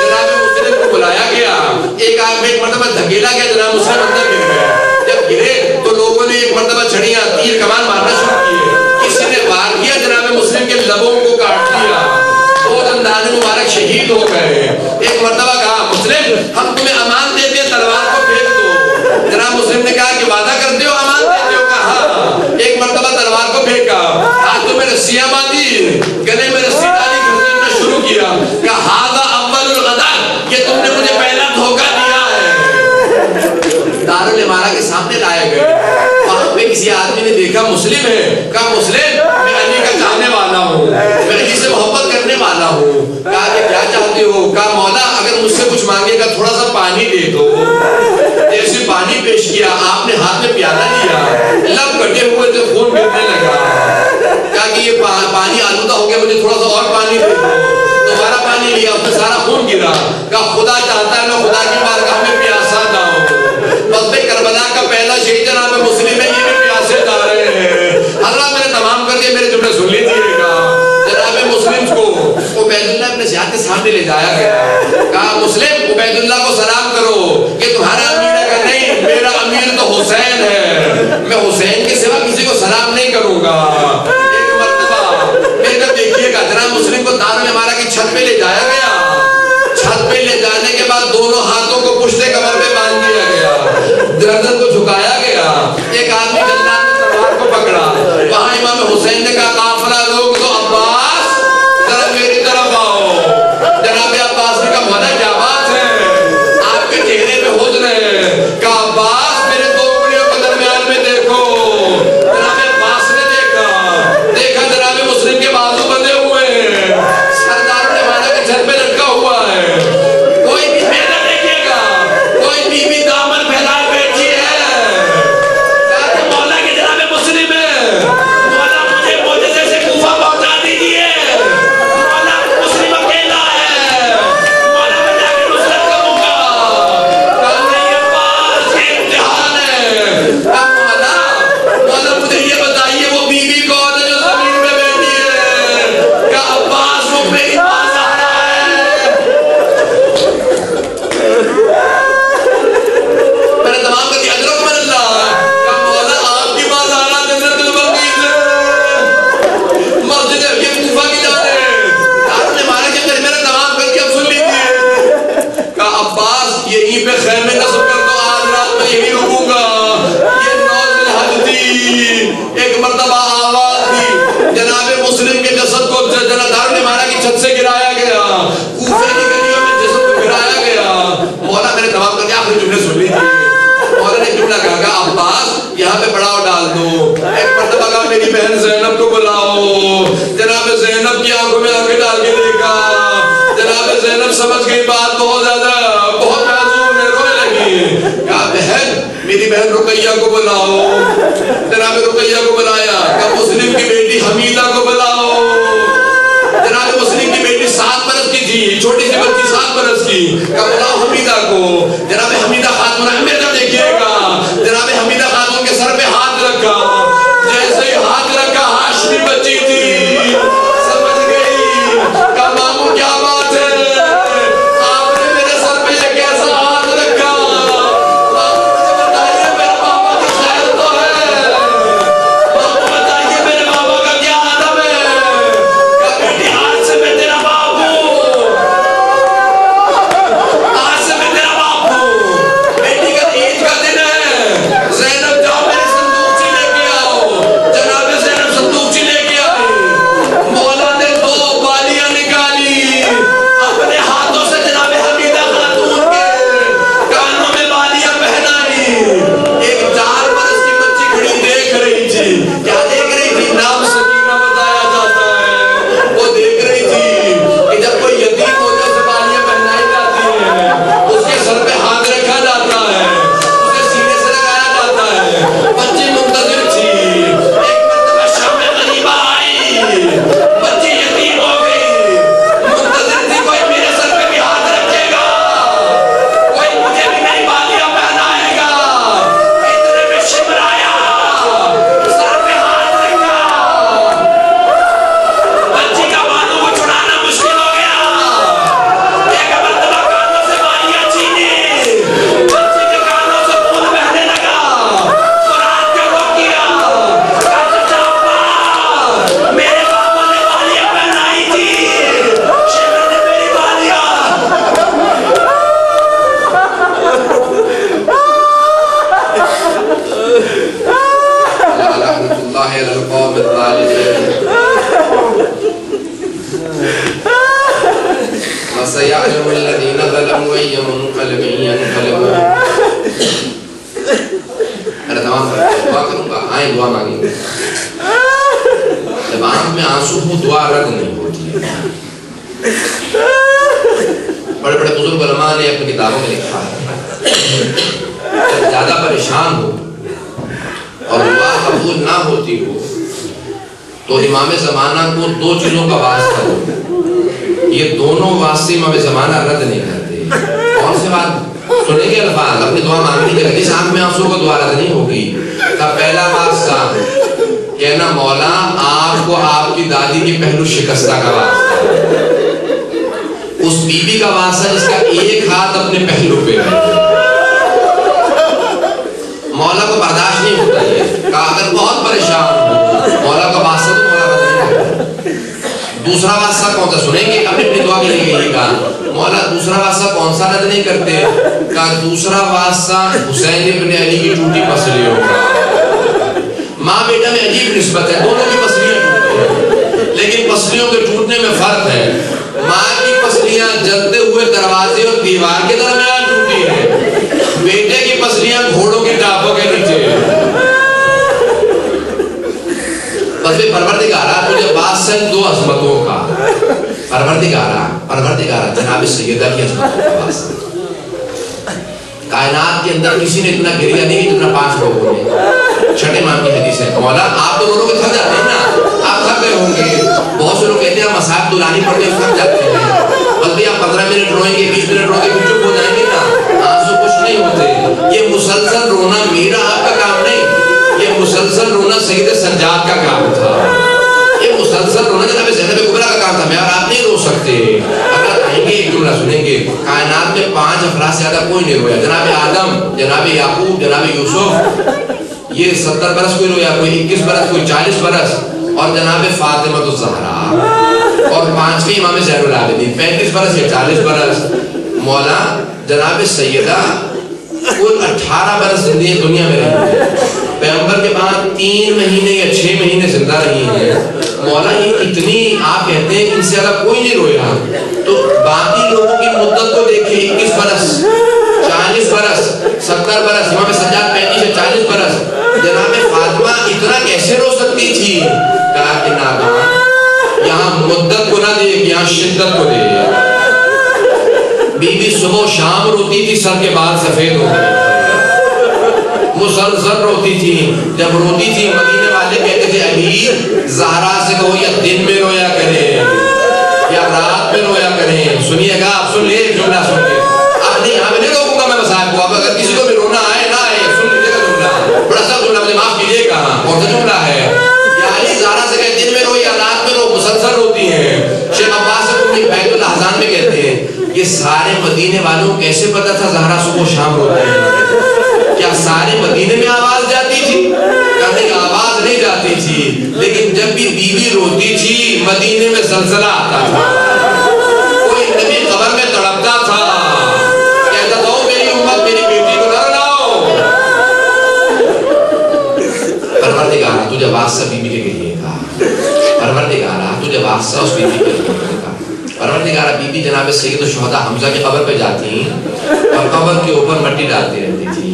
جناب مسلم کو بلایا گیا, ایک مرتبہ دھکیلا گیا, جناب مسلم اندر گر گئے. جب گرے تو لوگوں نے ایک مرتبہ چھڑیاں تیر کمان مارنا شروع کیے. کسی نے وار کیا, جناب مسلم کے لبوں کو کاٹ دیا, دو دندان مبارک شہید ہو گئے. ایک مرتبہ کہا مسلم ہم تمہیں امان دیتے ہیں, تلوار کو پھینک دو. جناب مسلم نے کہا کہ وعدہ کرتے ہو امان دیتے ہو؟ کہا ہاں. ایک مرتبہ تلوار کو پھینکا, ہاتھوں میں رسیاں باندھی, گلے میں رسی ڈالی, گھسنا شروع کیا. کہا ہاذا اول الغدر, یہ تم نے مجھے پہلا دھوکہ دیا ہے. دارالامارہ کے سامنے لائے گئے. وہاں پہ کسی آدمی نے دیکھا مسلم ہے. کہا مسلم میں علی کا چاہنے والا ہوں, میں علی سے محبت کرنے والا ہوں. کہا کہ کیا چاہتے ہو؟ کہا مولا اگر مجھ سے کچھ مانگے گا تھوڑا سا پانی دے دو. جیسے پانی پیش کیا, آپ نے ہاتھ میں پیالہ لیا, لب کٹے ہوئے تھے, خون گرنے لگا. کہا کہ یہ پانی آلودہ ہو گیا, مجھے تھوڑا سا اور پانی دے دو. دوبارہ پانی لیا, اس میں سارا خون گرا. کہا خدا چاہتا ہے میں خدا کی بارگاہ میں پیاسا نہ ہوں. بس کربلا کا پہلا شہید جناب مسلم ہے, یہ بھی پیاسے جا رہے ہیں. حضرات میں نے تمام کر دیا, میرے جملے سن لیجیے گا. جناب مسلم کو عبید اللہ بن زیاد کے سامنے لے جایا گیا. کہا مسلم عبید اللہ کو سلام کرو, کہ تمہارا امیر ہے. کہ نہیں میرا امیر تو حسین ہے, میں حسین کے سوا کسی کو سلام نہیں کروں گا. ایک مرتبہ میرے کو دیکھیے گا, جناب مسلم کو دارالامارہ کی چھت پہ لے جایا گیا. چھت پہ لے جانے کے بعد دونوں ہاتھوں کو پشتے کمر پہ باندھ دیا گیا, گردن کو جھکایا گیا. ایک آدمی جلاد نے تلوار کو پکڑا. وہاں امام حسین نے کہا قافلہ لوگ تو عباس ذرا میری طرف آؤ. جناب عباس نے کہا مولا کیا بات ہے, آپ کے چہرے پہ حزن ہے. کہا عباس میرے دو انگلیوں کے درمیان میں دیکھو. جناب عباس نے دیکھا جناب مسلم کے بازو بندھے ہوئے ہیں, سردار نے مانا کہ چھت پہ لٹکا ہوا ہے. کوئی بھی میرا دیکھیے گا, کوئی بیوی دامن پھیلائے بیٹھی ہے. کہا مولا کے جناب مسلم ہے, مولا مجھے معجزے سے کوفہ پہنچا دیجیے. مولا مسلم اکیلا ہے, مولا میں جا کے نصرت کروں گا. کہا نہیں عباس یہ امتحان ہے. کہا مولا مجھے یہ بتائیے وہ بیوی کون ہے جو زمین میں بیٹھی ہے؟ کہا عباس وہ میری ماں زہرا ہے. میں نے تمام کر دیا اجرک من اللہ. کہا مولا آپ کی ماں زہرا جنت البقیع سے مسجد حکیم کوفہ کی جانب. دارالامارہ کے اندر میں نے تمام کر دیا, اب سن لیجیے. کہا عباس یہیں پہ خیمے نصب کر دو, آج رات میں یہی رکوں گا. یہ نوز حج تھی. ایک مرتبہ آواز دی, جناب مسلم کے جسد کو جناب دارالامارہ کی چھت سے گرایا گیا, کوفے کی گلیوں میں جسد کو گرایا گیا. مولا میں نے تمام کر دیا, آخری جملے سن لیجیے. مولا نے جملہ کہا عباس یہاں پہ پڑاؤ ڈال دو. ایک مرتبہ کہا میری بہن زینب کو بلاؤ. جناب زینب کی آنکھوں میں آنکھیں ڈال کے دیکھا. جناب زینب سمجھ گئی بات بہت زیادہ بہت معصوم ہے, رونے لگی. کہا بہن میری بہن رقیہ کو بلاؤ. جناب رقیہ کو بلایا. کہا مسلم کی بیٹی حمیدہ کو بلاؤ. جناب مسلم کی بیٹی 7 برس کی تھی, چھوٹی سی بچی 7 برس کی. کہا بلاؤ حمیدہ کو. جناب حمیدہ خاتون احمد جب دیکھیے گا, جناب حمیدہ خاتون کے سر پہ ہاتھ رکھا. جیسے ہی ہاتھ رکھا ہاشمی بچی تھی, سمجھ گئی. کہا ماموں کیا بات ہے, آپ نے میرے سر پہ یہ کیسا ہاتھ رکھا. دعا مانگیں گے. جب آنکھ میں آنسو ہو دعا رد نہیں ہوتی ہے. بڑے بڑے بزرگ علماء نے اپنی کتابوں میں لکھا ہے جب زیادہ پریشان ہو اور دعا قبول نہ ہوتی ہو تو امام زمانہ کو دو چیزوں کا واسطہ ہو. یہ دونوں واسطے امام زمانہ رد نہیں کرتے. کون سی بات سنیں گے؟ الفاظ اپنی دعا مانگنے کے لگے جس آنکھ میں آنسو کو دعا رد نہیں ہوگی. کا پہلا واسطہ کہنا مولا آپ کو آپ کی دادی کی پہلو شکستہ کا واسطہ. اس بی بی کا واسطہ جس کا ایک ہاتھ اپنے پہلو پہ ہے. مولا کو برداشت نہیں ہوتا ہے. اگر بہت پریشان ہو مولا کا واسطہ تو مولا بدل نہیں. دوسرا واسطہ کون سا سنیں گے؟ اپنی دعا کے لیے یہی کہا مولا دوسرا واسطہ کون سا رد نہیں کرتے؟ کہا دوسرا واسطہ حسین ابن علی کی ٹوٹی پسلیوں کا. ماں بیٹا میں عجیب نسبت ہے, دونوں کی پسلیاں ٹوٹتے ہیں لیکن پسلیوں کے ٹوٹنے میں فرق ہے. ماں کی پسلیاں جلتے ہوئے دروازے اور دیوار کے درمیان ٹوٹی ہے, بیٹے کی پسلیاں گھوڑوں کی ٹاپوں کے نیچے. بس پروردگارہ تجھے بادشاہ دو عظمتوں کا, پروردگارہ جناب سیدہ کی عظمتوں کا واسطہ. کائنات کے اندر کسی نے اتنا گریہ نہیں جتنا 5 لوگوں نے. چھٹے امام کی حدیث ہے مولا آپ تو دونوں کے تھک جاتے ہیں نا, آپ تھک گئے ہوں گے. بہت سے لوگ کہتے ہیں مصاحب دورانی پڑھ کے تھک جاتے ہیں, بلکہ آپ 15 منٹ روئیں گے 20 منٹ روئیں گے پھر چپ ہو جائیں گے نا, آنسو کچھ نہیں ہوتے. یہ مسلسل رونا میرا آپ کا کام نہیں, یہ مسلسل رونا سید سجاد کا کام تھا. یہ مسلسل رونا جناب زینب کبریٰ کا کام تھا. میں اور آپ نہیں رو سکتے. اگر آئیں گے ایک جملہ سنیں گے, کائنات میں 5 افراد سے زیادہ کوئی نہیں رویا. جناب آدم, جناب یعقوب, جناب یوسف, یہ 70 برس کوئی رویا, کوئی 21 برس, کوئی 40 برس, اور جناب فاطمہ الزہرا اور 5ویں امام زین العابدین 35 برس یا 40 برس. مولا جناب سیدہ کل 18 برس زندگی دنیا میں رہی ہے, پیغمبر کے بعد 3 مہینے یا 6 مہینے زندہ رہی ہیں. مولا یہ اتنی آپ کہتے ہیں ان سے زیادہ کوئی نہیں رویا, تو باقی لوگوں کی مدت کو دیکھیں 21 برس, 40 برس, 70 برس, امام سجاد 35 یا 40 برس. جناب فاطمہ اتنا کیسے رو سکتی تھی؟ کہا کہ نادان یہاں مدت کو نہ دے, یہاں شدت کو دے. بی بی صبح و شام روتی تھی, سر کے بال سفید ہو گئے, مسلسل روتی تھی. جب روتی تھی مدینے والے کہتے تھے علی زہرا سے کہو یا دن میں رویا کرے یا رات میں رویا کریں. سنیے گا, آپ سن لے ایک جملہ سن لے. آپ نہیں یہاں میں نہیں روکوں گا میں مصاحب کو, اب اگر کسی کو بھی رونا آئے نہ آئے سن لیجیے گا جملہ, بڑا سا جملہ, مجھے معاف کیجیے گا, کون سا جملہ ہے؟ یا علی زہرا سے کہے دن میں رو یا رات میں رو, مسلسل روتی ہیں. شیخ عباس اپنی بیت الاحزان میں کہتے ہیں یہ سارے مدینے والوں کو کیسے پتا تھا زہرا صبح و شام روتی ہے؟ کیا سارے مدینے میں آواز جاتی تھی؟ کہیں آواز نہیں جاتی تھی, لیکن جب بھی بی بی روتی تھی مدینے میں زلزلہ آتا تھا, کوئی نبی قبر میں تڑپتا تھا, کہتا تھا میری امت میری بیٹی کو نہ رلاؤ. پروردگارہ تجھے واسطہ بی بی کے لیے کہا, پروردگارہ تجھے واسطہ اس بی بی کے لیے کہا. پروردگارہ بی بی جناب سید الشہداء حمزہ کی قبر پہ جاتی اور قبر کے اوپر مٹی ڈالتی رہتی تھی.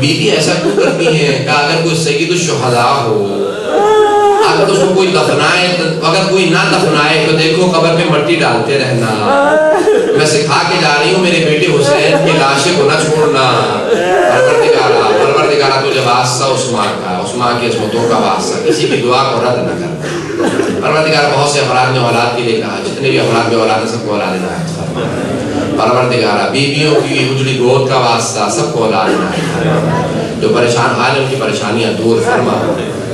بی بی ایسا کیوں کرتی ہیں کہ اگر کوئی سید الشہداء ہو, اگر اس کو کوئی دفنائے, اگر کوئی نہ دفنائے تو دیکھو قبر پہ مٹی ڈالتے رہنا. میں سکھا کے جا رہی ہوں میرے بیٹے حسین کی لاشیں کو نہ چھوڑنا. پروردگارہ تجھے واسطہ عثمان کا, عثمان کی عظمتوں کا واسطہ, کسی کی دعا کو رد نہ کرنا. پروردگارہ بہت سے افراد نے اولاد کے لیے کہا, جتنے بھی افراد میں اولاد ہیں سب کو اولاد عنایت فرما. پروردگارہ بیویوں کی اجڑی گود کا واسطہ سب کو اولاد عنایت فرما. جو پریشان حال ان کی پریشانیاں دور فرما.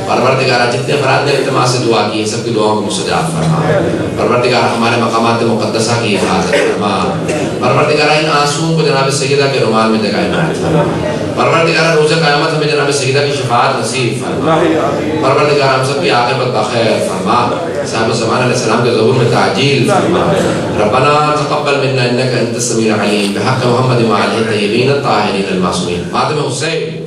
پروردگارہ جتنے افراد نے التماس سے دعا کی ہے سب کی دعاؤں کو مستجاب فرما. پروردگارہ ہمارے مقامات مقدسہ کی حفاظت فرما. پروردگارہ ان آنسوؤں کو جناب سیدہ کے رومال میں جگہ عنایت فرما. پروردگارہ روز قیامت ہمیں جناب سیدہ کی شفاعت نصیب فرما. پروردگارہ ہم سب کی عاقبت بخیر فرما. صاحب الزمان علیہ السلام کے ظہور میں تعجیل فرما. ربنا تقبل منا انک انت السمیع العلیم بحق محمد وعلہ الطیبین الطاہرین المعصومین. ماتم حسین